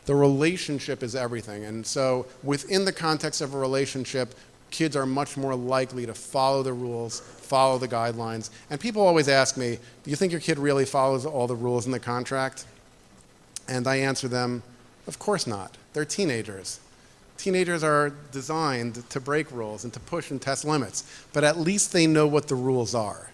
the relationship is everything. And so within the context of a relationship, kids are much more likely to follow the rules, follow the guidelines. And people always ask me, do you think your kid really follows all the rules in the contract? And I answer them, of course not. They're teenagers. Teenagers are designed to break rules and to push and test limits, but at least they know what the rules are.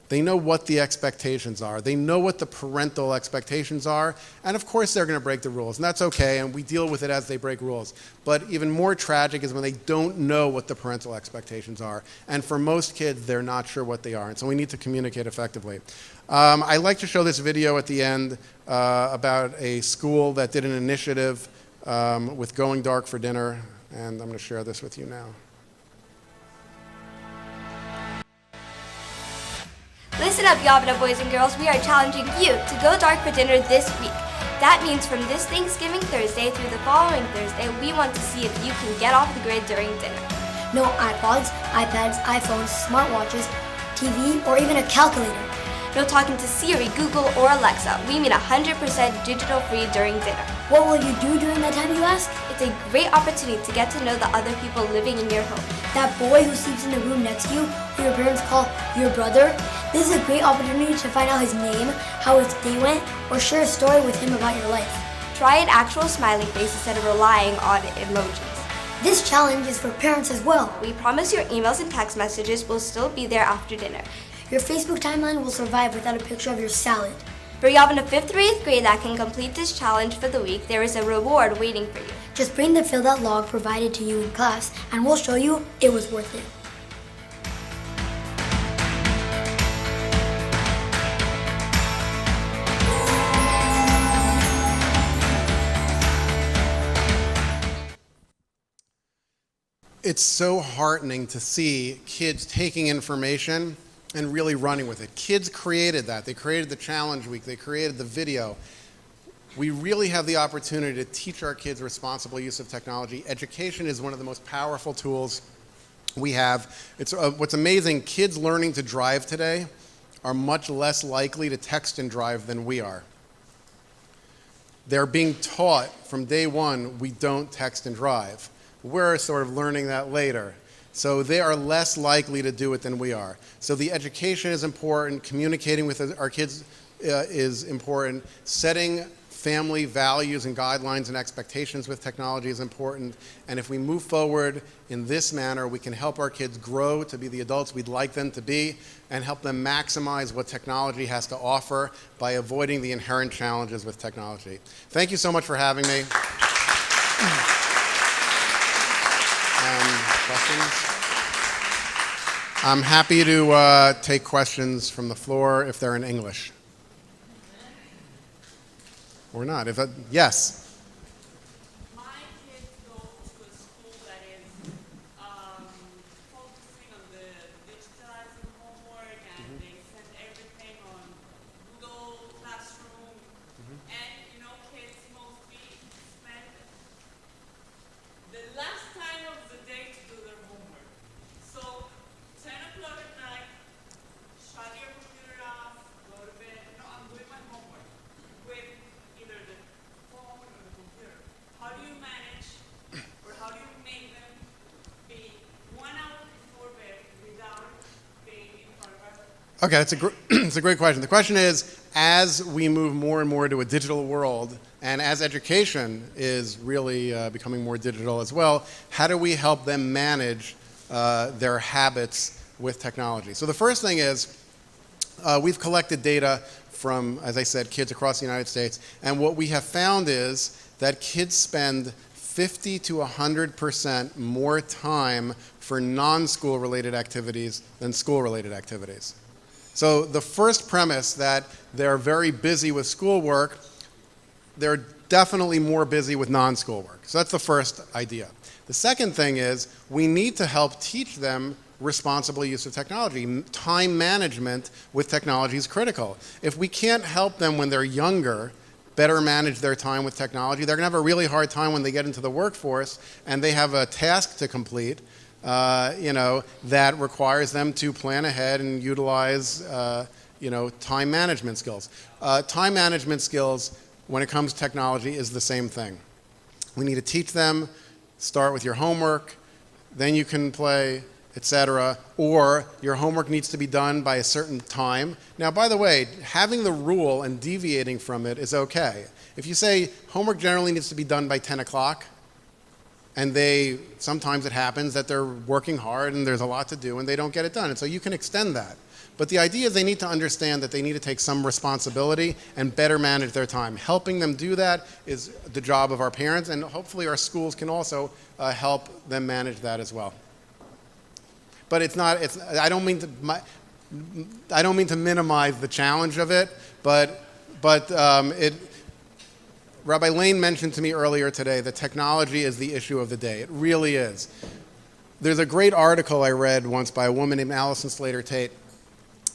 They know what the expectations are. They know what the parental expectations are. And of course they're going to break the rules, and that's okay, and we deal with it as they break rules. But even more tragic is when they don't know what the parental expectations are. And for most kids, they're not sure what they are. And so we need to communicate effectively. I like to show this video at the end about a school that did an initiative with going dark for dinner. And I'm going to share this with you now. Listen up, Yavana boys and girls. We are challenging you to go dark for dinner this week. That means from this Thanksgiving Thursday through the following Thursday, we want to see if you can get off the grid during dinner. No iPods, iPads, iPhones, smartwatches, TV, or even a calculator. No talking to Siri, Google, or Alexa. We mean 100% digital free during dinner. What will you do during that time, you ask? It's a great opportunity to get to know the other people living in your home. That boy who sleeps in the room next to you, who your parents call your brother, this is a great opportunity to find out his name, how his day went, or share a story with him about your life. Try an actual smiley face instead of relying on emojis. This challenge is for parents as well. We promise your emails and text messages will still be there after dinner. Your Facebook timeline will survive without a picture of your salad. For y'all in the 5th or 8th grade that can complete this challenge for the week, there is a reward waiting for you. Just bring the filled out log provided to you in class, and we'll show you it was worth it. It's so heartening to see kids taking information and really running with it. Kids created that. They created the challenge week. They created the video. We really have the opportunity to teach our kids responsible use of technology. Education is one of the most powerful tools we have. It's what's amazing, kids learning to drive today are much less likely to text and drive than we are. They're being taught from day one, we don't text and drive. We're sort of learning that later. So they are less likely to do it than we are. So the education is important, communicating with our kids is important, setting family values and guidelines and expectations with technology is important, and if we move forward in this manner, we can help our kids grow to be the adults we'd like them to be and help them maximize what technology has to offer by avoiding the inherent challenges with technology. Thank you so much for having me. Questions? I'm happy to take questions from the floor if they're in English. Or not. Yes. My kids go to a school that is focusing on the digitalizing homework, and they send everything on Google Classroom. And kids mostly spend the last time of the day to do their homework. So 10 o'clock at night, shut your computer off, go to bed. No, I'm doing my homework with either the phone or the computer. How do you manage, or how do you make them be 1 hour before bed without being in front of us? Okay, it's a great question. The question is, as we move more and more to a digital world, and as education is really becoming more digital as well, how do we help them manage their habits with technology? So the first thing is, we've collected data from, as I said, kids across the United States, and what we have found is that kids spend 50 to 100% more time for non-school related activities than school-related activities. So the first premise that they're very busy with schoolwork, they're definitely more busy with non-school work. So that's the first idea. The second thing is we need to help teach them responsible use of technology. Time management with technology is critical. If we can't help them when they're younger better manage their time with technology, they're going to have a really hard time when they get into the workforce and they have a task to complete that requires them to plan ahead and utilize time management skills. Time management skills when it comes to technology is the same thing. We need to teach them, start with your homework, then you can play, etc. Or your homework needs to be done by a certain time. Now, by the way, having the rule and deviating from it is okay. If you say homework generally needs to be done by 10 o'clock, and sometimes it happens that they're working hard and there's a lot to do and they don't get it done. And so you can extend that. But the idea is they need to understand that they need to take some responsibility and better manage their time. Helping them do that is the job of our parents, and hopefully our schools can also help them manage that as well. But I don't mean to minimize the challenge of it, but Rabbi Lane mentioned to me earlier today that technology is the issue of the day. It really is. There's a great article I read once by a woman named Allison Slater-Tate,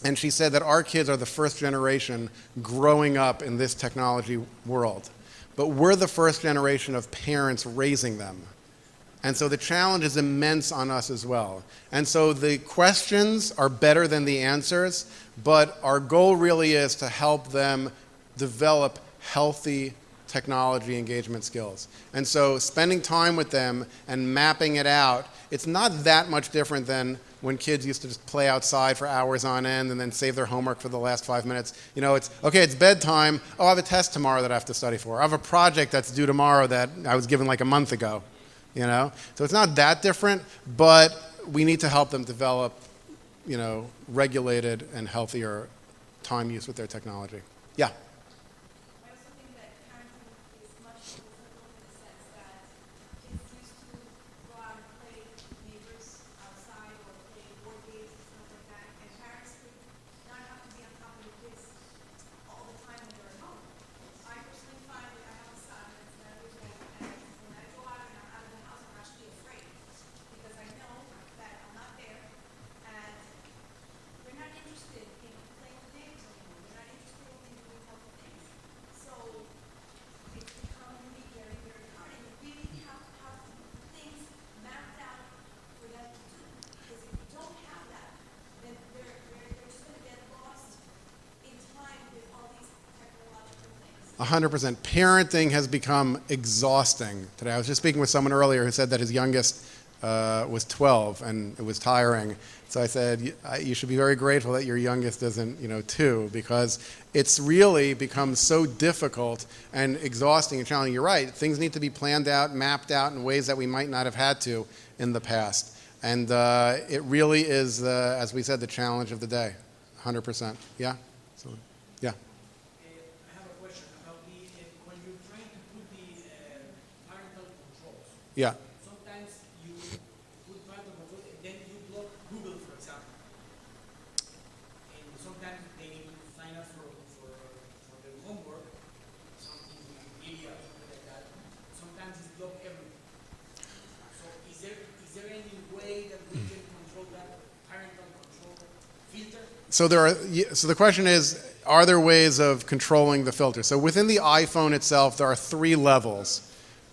and she said that our kids are the first generation growing up in this technology world. But we're the first generation of parents raising them. And so the challenge is immense on us as well. And so the questions are better than the answers, but our goal really is to help them develop healthy technology engagement skills. And so spending time with them and mapping it out, it's not that much different than when kids used to just play outside for hours on end and then save their homework for the last 5 minutes. You know, it's, okay, it's bedtime. Oh, I have a test tomorrow that I have to study for. I have a project that's due tomorrow that I was given like a month ago, you know? So it's not that different, but we need to help them develop, you know, regulated and healthier time use with their technology. Yeah? I also think that parenting is much more difficult in the sense that kids used to go out and play with neighbors outside or play board games and stuff like that, and parents could not have to be on top of the kids all the time when they're at home. I personally find that I have a son that's 9 years old, and when I go out and I'm out of the house, I'm actually afraid because I know that I'm not there, and they're not interested in playing with neighbors anymore. They're not interested in doing healthy things. So it's become really very, very hard. And you really have to have things mapped out for them to do. Because if you don't have that, then they're just going to get lost in time with all these technological things. 100%. Parenting has become exhausting today. I was just speaking with someone earlier who said that his youngest was 12 and it was tiring. So I said, you should be very grateful that your youngest isn't, 2, because it's really become so difficult and exhausting and challenging. You're right. Things need to be planned out, mapped out in ways that we might not have had to in the past. And it really is, as we said, the challenge of the day. 100%. Yeah? So, yeah. I have a question about when you're trying to put the parental controls. Yeah. Sometimes you put parental controls and then you block Google, for example. And sometimes they need to sign up for their homework, something with Wikipedia or something like that. Sometimes it's blocked everything. So is there any way that we can control that parental control filter? So the question is, are there ways of controlling the filter? So within the iPhone itself, there are 3 levels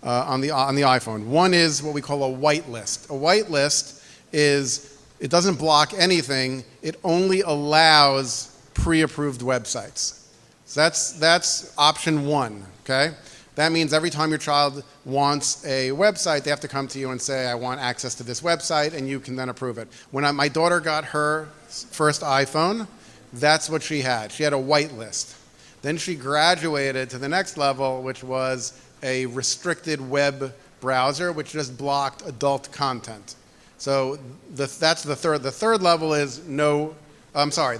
on the iPhone. One is what we call a whitelist. A whitelist is, it doesn't block anything, it only allows pre-approved websites. So that's option 1, okay? That means every time your child wants a website, they have to come to you and say, I want access to this website, and you can then approve it. When my daughter got her first iPhone, that's what she had. She had a whitelist. Then she graduated to the next level, which was a restricted web browser, which just blocked adult content. So that's the third. The third level is the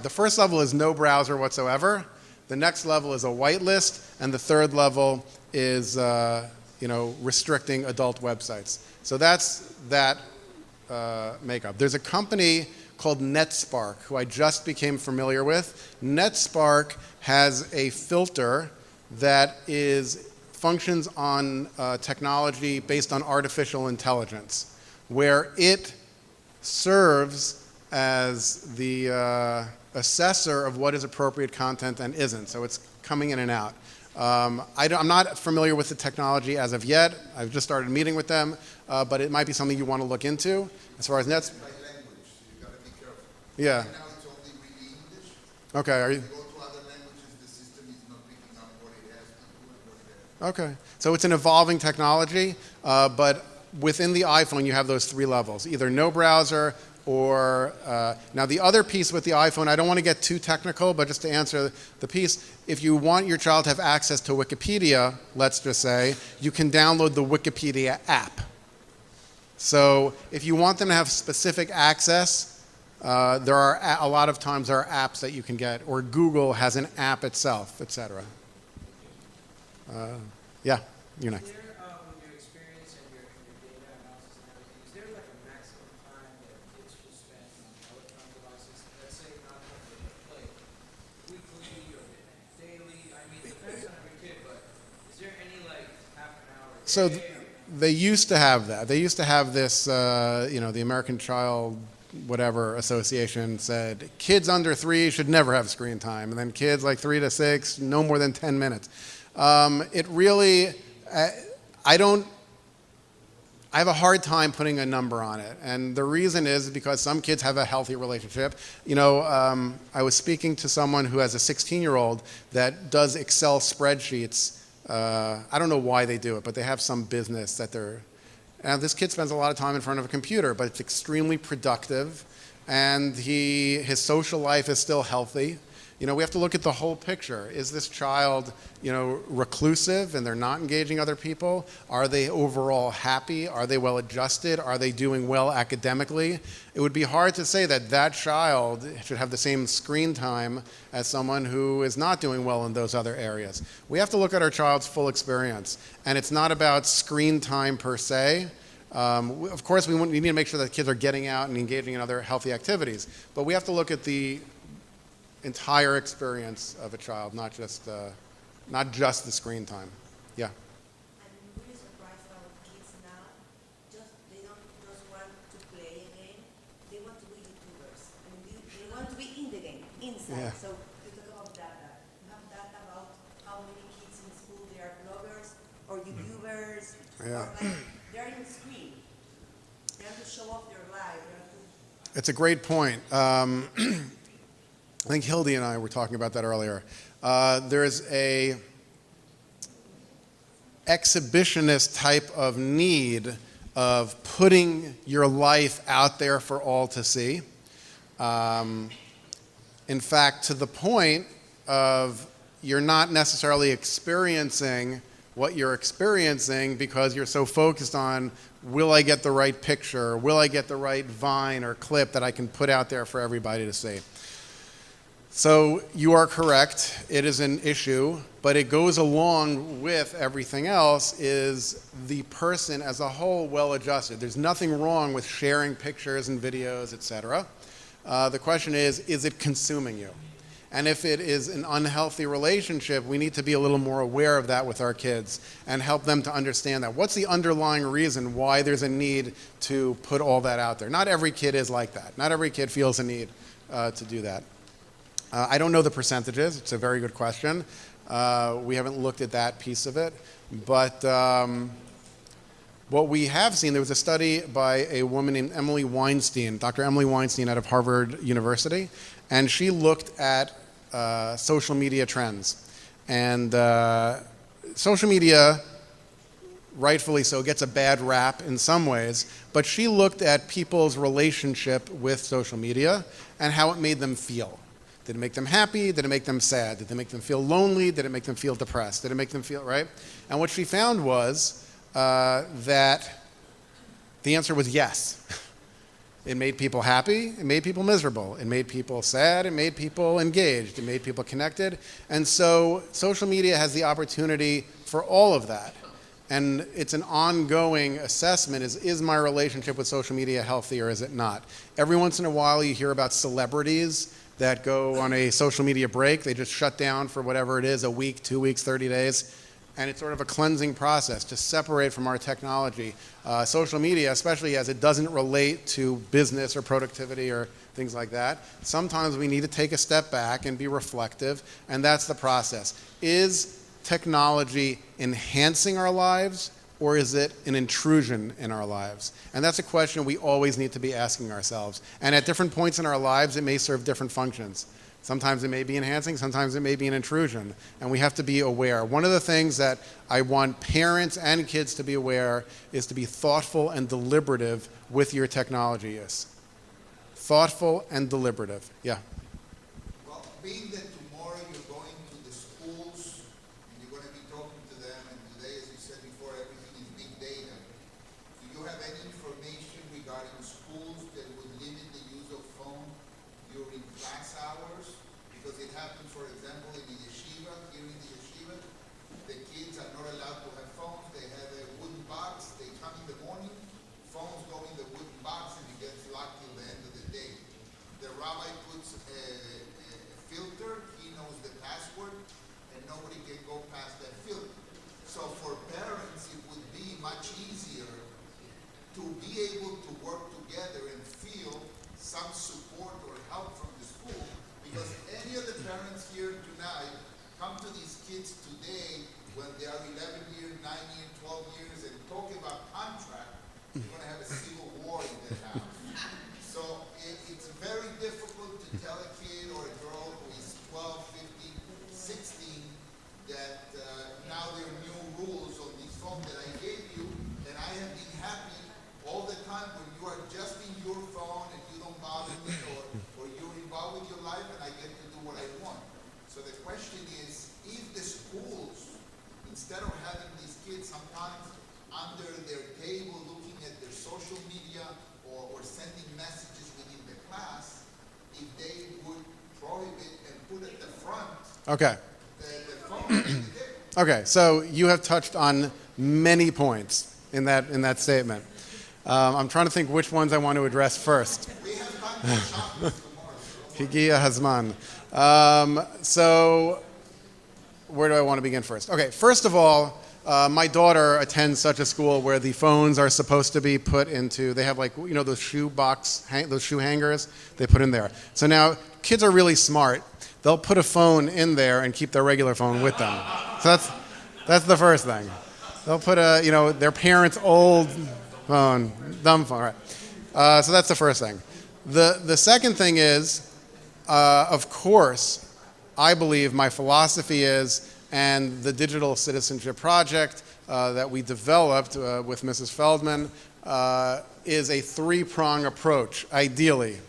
first level is no browser whatsoever. The next level is a whitelist, and the third level is restricting adult websites. So that's that makeup. There's a company called NetSpark, who I just became familiar with. NetSpark has a filter that functions on technology based on artificial intelligence, where it serves as the assessor of what is appropriate content and isn't. So it's coming in and out. I'm not familiar with the technology as of yet. I've just started meeting with them, but it might be something you want to look into. As far as NetSpark. By language, so you got to be careful. Yeah. Right now it's only really English. Okay. Are you? If you go to other languages, the system is not picking up what it has to do and what it has. Okay. So it's an evolving technology, but within the iPhone you have those 3 levels, either no browser or, now the other piece with the iPhone, I don't want to get too technical, but just to answer the piece, if you want your child to have access to Wikipedia, let's just say, you can download the Wikipedia app. So if you want them to have specific access, there are a lot of times there are apps that you can get, or Google has an app itself, etc. Yeah, you're next. Is there, with your experience and your data analysis and everything, is there like a maximum time that kids should spend on electronic devices? Let's say not like weekly or daily. I mean, it depends on every kid, but is there any like So they used to have that. They used to have this, the American Child whatever association said kids under 3 should never have screen time, and then kids like 3 to 6, no more than 10 minutes. It really, I have a hard time putting a number on it, and the reason is because some kids have a healthy relationship. I was speaking to someone who has a 16-year-old that does Excel spreadsheets. I don't know why they do it, but they have some business that this kid spends a lot of time in front of a computer, but it's extremely productive, and his social life is still healthy. We have to look at the whole picture. Is this child, reclusive and they're not engaging other people? Are they overall happy? Are they well adjusted? Are they doing well academically? It would be hard to say that child should have the same screen time as someone who is not doing well in those other areas. We have to look at our child's full experience, and it's not about screen time per se. Of course, we need to make sure that kids are getting out and engaging in other healthy activities, but we have to look at the entire experience of a child, not just the screen time. Yeah. I'm really surprised about kids now. They don't just want to play a game. They want to be YouTubers. They want to be in the game, inside. Yeah. So you talk about data. You have data about how many kids in school they are bloggers or YouTubers. Yeah. Or they're in the screen. They have to show off their life. It's a great point. I think Hildy and I were talking about that earlier. There is a exhibitionist type of need of putting your life out there for all to see. In fact, to the point of you're not necessarily experiencing what you're experiencing because you're so focused on, will I get the right picture? Will I get the right vine or clip that I can put out there for everybody to see? So you are correct, it is an issue, but it goes along with everything else. Is the person as a whole well adjusted? There's nothing wrong with sharing pictures and videos, etc. The question is it consuming you? And if it is an unhealthy relationship, we need to be a little more aware of that with our kids and help them to understand that. What's the underlying reason why there's a need to put all that out there? Not every kid is like that. Not every kid feels a need to do that. I don't know the percentages. It's a very good question. We haven't looked at that piece of it. But what we have seen, there was a study by a woman named Emily Weinstein, Dr. Emily Weinstein out of Harvard University, and she looked at social media trends. And social media, rightfully so, gets a bad rap in some ways, but she looked at people's relationship with social media and how it made them feel. Did it make them happy? Did it make them sad? Did it make them feel lonely? Did it make them feel depressed? Did it make them feel, right? And what she found was that the answer was yes. It made people happy, it made people miserable, it made people sad, it made people engaged, it made people connected. And so social media has the opportunity for all of that. And it's an ongoing assessment, is my relationship with social media healthy or is it not? Every once in a while you hear about celebrities that go on a social media break. They just shut down for whatever it is, a week, 2 weeks, 30 days. And it's sort of a cleansing process to separate from our technology. Social media, especially as it doesn't relate to business or productivity or things like that, sometimes we need to take a step back and be reflective, and that's the process. Is technology enhancing our lives, or is it an intrusion in our lives? And that's a question we always need to be asking ourselves. And at different points in our lives, it may serve different functions. Sometimes it may be enhancing, sometimes it may be an intrusion, and we have to be aware. One of the things that I want parents and kids to be aware is to be thoughtful and deliberative with your technology use. Thoughtful and deliberative. Yeah. Well, being that tomorrow you're going to the schools and you're going to be talking to them, and today, as you said before, everything is big data. Do you have any information regarding schools that would limit the use of phone during class hours? Because it happens, for example, in the yeshiva, here in the yeshiva, the kids are not allowed to have phones. They have a wooden box. They come in the morning, phones go in the wooden box, and it gets locked till the end of the day. The rabbi puts a filter. He knows the password, and nobody can go past that filter. So for parents, it would be are 11 years, 9 years, 12 years, and talking about contract, you're going to have a civil war in that house. So it's very difficult to tell a kid or a girl who is 12, 15, 16 that now there are new rules on this phone that I gave you, and I have been happy all the time when you are just in your phone and you don't bother me, or you're involved with your life and I get to do what I want. So the question is, if the schools, instead of having these kids sometimes under their table looking at their social media or sending messages within the class, if they would prohibit and put at the front Okay. the phone at the table. Okay, so you have touched on many points in that statement. I'm trying to think which ones I want to address first. We have time to shop this tomorrow. Higia Hazman. So where do I want to begin first? Okay, first of all, my daughter attends such a school where the phones are supposed to be put into, they have like, you know, those shoe box, those shoe hangers, they put in there. So now kids are really smart. They'll put a phone in there and keep their regular phone with them. So that's the first thing. They'll put their parents' old phone, dumb phone, right? So that's the first thing. The second thing is, of course, I believe my philosophy is, and the Digital Citizenship Project that we developed with Mrs. Feldman is a three-prong approach, ideally.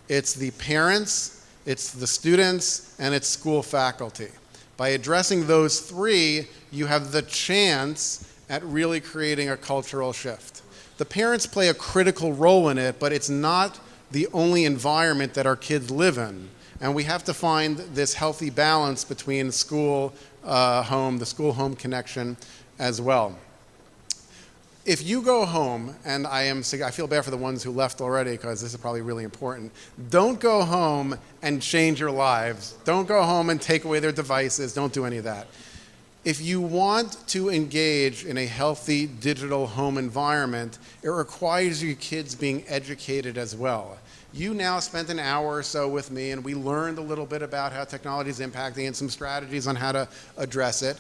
It's the parents, it's the students, and it's school faculty. By addressing those three, you have the chance at really creating a cultural shift. The parents play a critical role in it, but it's not the only environment that our kids live in. And we have to find this healthy balance between school, home, the school-home connection as well. If you go home, and I feel bad for the ones who left already because this is probably really important, don't go home and change your lives. Don't go home and take away their devices. Don't do any of that. If you want to engage in a healthy digital home environment, it requires your kids being educated as well. You now spent an hour or so with me, and we learned a little bit about how technology is impacting and some strategies on how to address it.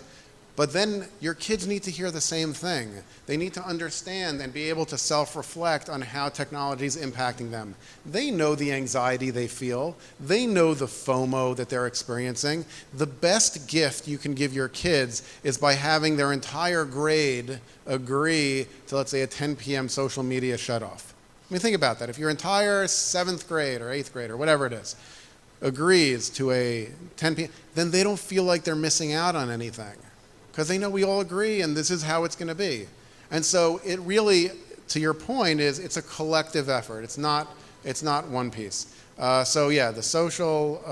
But then your kids need to hear the same thing. They need to understand and be able to self-reflect on how technology is impacting them. They know the anxiety they feel. They know the FOMO that they're experiencing. The best gift you can give your kids is by having their entire grade agree to, let's say, a 10 p.m. social media shutoff. I mean, think about that. If your entire 7th grade or 8th grade or whatever it is agrees to a 10 p.m., then they don't feel like they're missing out on anything because they know we all agree and this is how it's going to be. And so it really, to your point, it's a collective effort. It's not one piece. So yeah, the social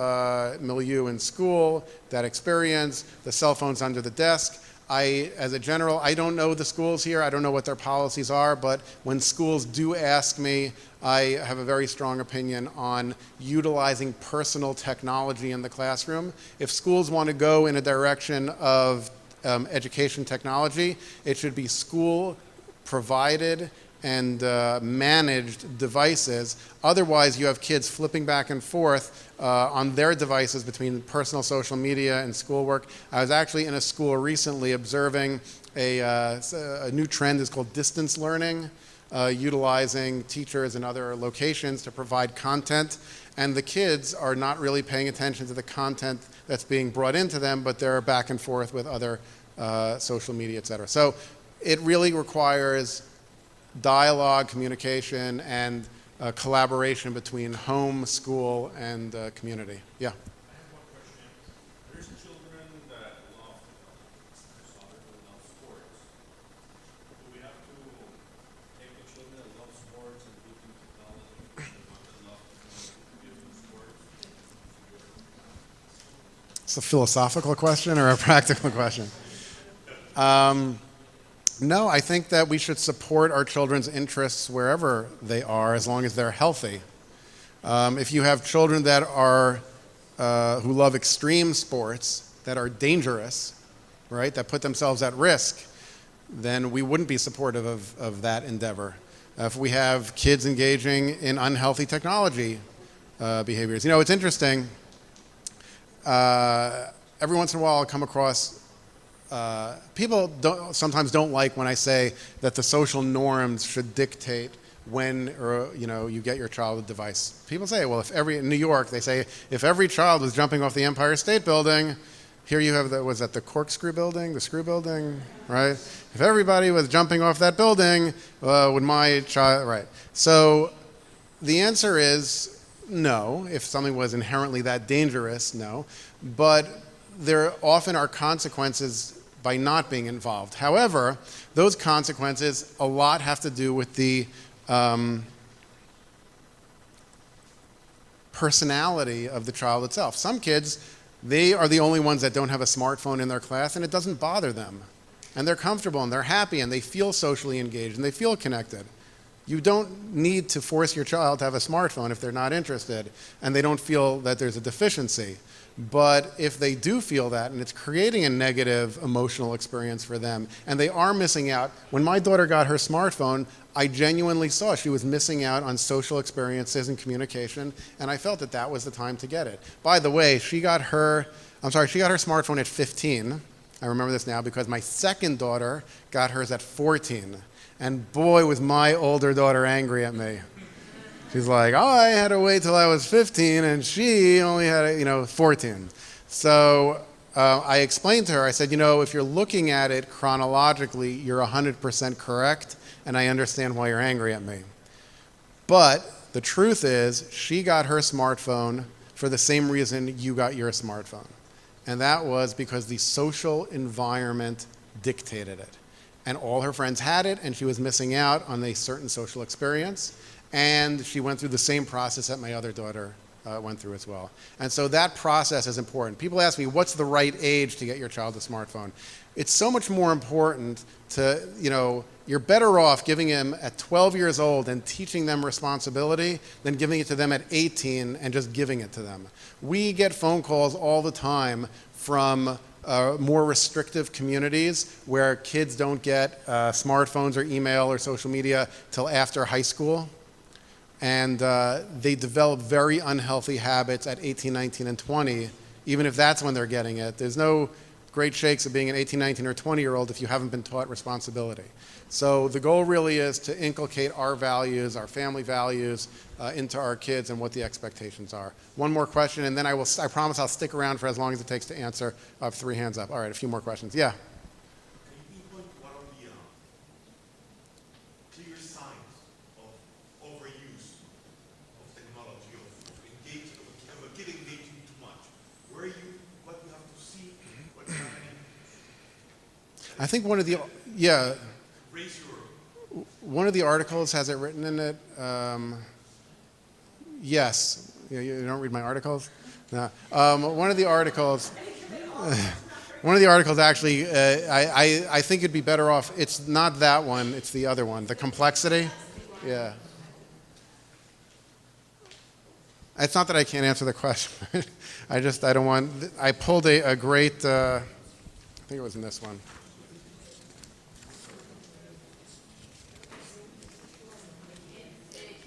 milieu in school, that experience, the cell phones under the desk. As a general, I don't know the schools here. I don't know what their policies are, but when schools do ask me, I have a very strong opinion on utilizing personal technology in the classroom. If schools want to go in a direction of education technology, it should be school provided and managed devices. Otherwise, you have kids flipping back and forth on their devices between personal social media and schoolwork. I was actually in a school recently observing a new trend is called distance learning, utilizing teachers in other locations to provide content. And the kids are not really paying attention to the content that's being brought into them, but they're back and forth with other social media, et cetera. So it really requires dialogue, communication, and collaboration between home, school, and community. Yeah. I have one question. There's children that love soccer, that love sports. Do we have to take the children that love sports and give them technology, and the ones that love give them sports? It's a philosophical question or a practical question? No, I think that we should support our children's interests wherever they are, as long as they're healthy. If you have children that are who love extreme sports that are dangerous, right, that put themselves at risk, then we wouldn't be supportive of that endeavor. If we have kids engaging in unhealthy technology behaviors, you know, it's interesting. Every once in a while, I'll come across people sometimes don't like when I say that the social norms should dictate when you get your child a device. People say, well, in New York, they say, if every child was jumping off the Empire State Building, here you have was that the corkscrew building, the screw building, right? If everybody was jumping off that building, would my child, right? So the answer is no. If something was inherently that dangerous, no. But there often are consequences by not being involved. However, those consequences, a lot have to do with the personality of the child itself. Some kids, they are the only ones that don't have a smartphone in their class, and it doesn't bother them. And they're comfortable, and they're happy, and they feel socially engaged, and they feel connected. You don't need to force your child to have a smartphone if they're not interested, and they don't feel that there's a deficiency. But if they do feel that, and it's creating a negative emotional experience for them, and they are missing out. When my daughter got her smartphone, I genuinely saw she was missing out on social experiences and communication, and I felt that that was the time to get it. By the way, she got her smartphone at 15. I remember this now because my second daughter got hers at 14. And boy, was my older daughter angry at me. She's like, oh, I had to wait till I was 15, and she only had, 14. So I explained to her, I said, if you're looking at it chronologically, you're 100% correct, and I understand why you're angry at me. But the truth is, she got her smartphone for the same reason you got your smartphone. And that was because the social environment dictated it. And all her friends had it, and she was missing out on a certain social experience. And she went through the same process that my other daughter went through as well. And so that process is important. People ask me, what's the right age to get your child a smartphone? It's so much more important to, you're better off giving them at 12 years old and teaching them responsibility than giving it to them at 18 and just giving it to them. We get phone calls all the time from more restrictive communities where kids don't get smartphones or email or social media till after high school. And they develop very unhealthy habits at 18, 19, and 20, even if that's when they're getting it. There's no great shakes of being an 18, 19, or 20-year-old if you haven't been taught responsibility. So the goal really is to inculcate our values, our family values, into our kids and what the expectations are. One more question, and then I promise I'll stick around for as long as it takes to answer. I have 3 hands up. All right, a few more questions. Yeah? Can you pinpoint what are the clear signs of overuse of technology, of a kid engaging too much? What you have to see, what's happening? I think one of the articles has it written in it. Yes. You don't read my articles? No. One of the articles actually, I think it'd be better off. It's not that one. It's the other one. The complexity. Yeah. It's not that I can't answer the question. I pulled a great, I think it was in this one.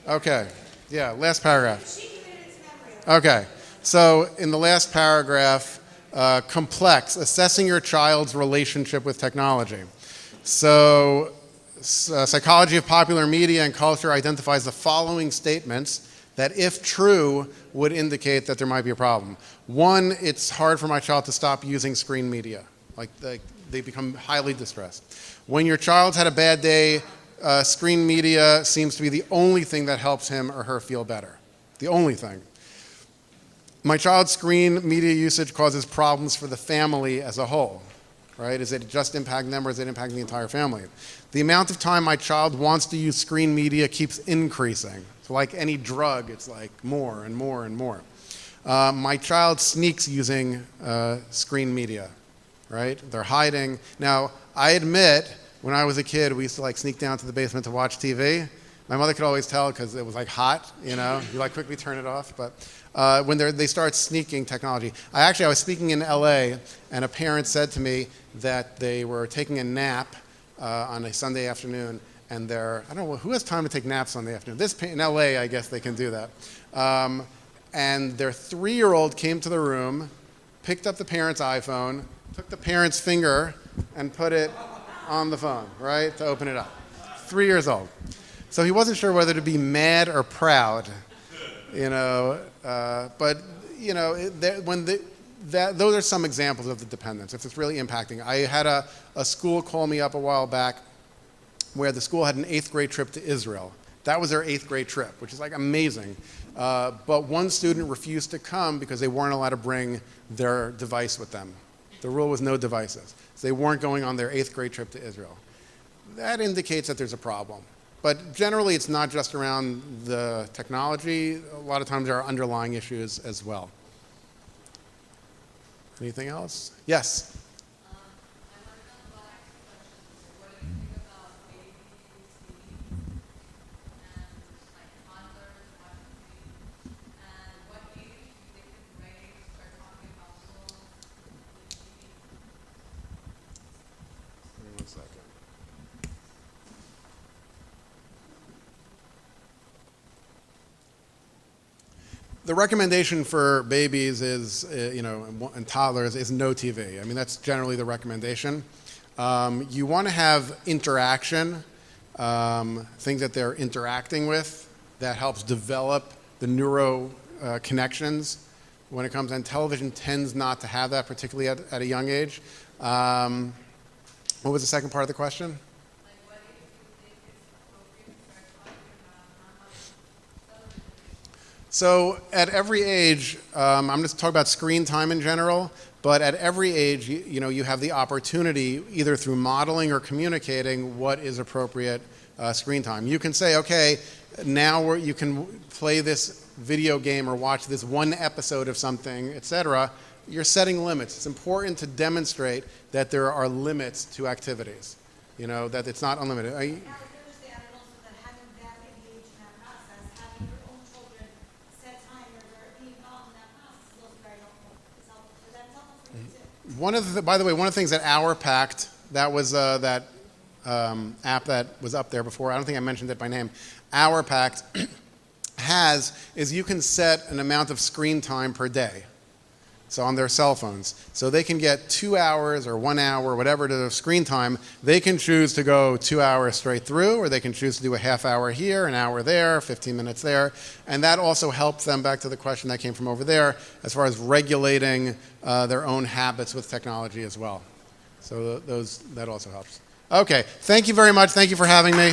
Okay, yeah, last paragraph. Okay, so in the last paragraph, complex, assessing your child's relationship with technology. So, psychology of popular media and culture identifies the following statements that, if true, would indicate that there might be a problem. 1, it's hard for my child to stop using screen media. Like they become highly distressed. When your child's had a bad day, screen media seems to be the only thing that helps him or her feel better. The only thing. My child's screen media usage causes problems for the family as a whole, right? Is it just impacting them or is it impacting the entire family? The amount of time my child wants to use screen media keeps increasing. So like any drug, it's like more and more and more. My child sneaks using screen media, right? They're hiding. Now, I admit, when I was a kid, we used to sneak down to the basement to watch TV. My mother could always tell because it was hot, you quickly turn it off. But when they start sneaking technology. I was speaking in LA, and a parent said to me that they were taking a nap on a Sunday afternoon, and I don't know, who has time to take naps Sunday afternoon? In LA, I guess they can do that. And their 3-year-old came to the room, picked up the parent's iPhone, took the parent's finger and put it on the phone, right, to open it up. 3 years old. So he wasn't sure whether to be mad or proud, but those are some examples of the dependence, if it's really impacting. I had a school call me up a while back where the school had an 8th grade trip to Israel. That was their 8th grade trip, which is like amazing. But one student refused to come because they weren't allowed to bring their device with them. The rule was no devices. So they weren't going on their 8th grade trip to Israel. That indicates that there's a problem. But generally, it's not just around the technology. A lot of times there are underlying issues as well. Anything else? Yes? One second. The recommendation for babies is, and toddlers is no TV. I mean, that's generally the recommendation. You want to have interaction, things that they're interacting with that helps develop the neuro connections when it comes, and television tends not to have that, particularly at a young age. What was the second part of the question? So at every age, I'm just talking about screen time in general, but at every age, you have the opportunity, either through modeling or communicating, what is appropriate screen time. You can say, okay, now you can play this video game or watch this one episode of something, etc. You're setting limits. It's important to demonstrate that there are limits to activities, that it's not unlimited. By the way, one of the things that HourPact, that was that app that was up there before, I don't think I mentioned it by name, HourPact is you can set an amount of screen time per day. So on their cell phones. So they can get 2 hours or 1 hour, whatever to screen time. They can choose to go 2 hours straight through, or they can choose to do a half hour here, an hour there, 15 minutes there. And that also helps them, back to the question that came from over there, as far as regulating their own habits with technology as well. So that also helps. Okay, thank you very much. Thank you for having me.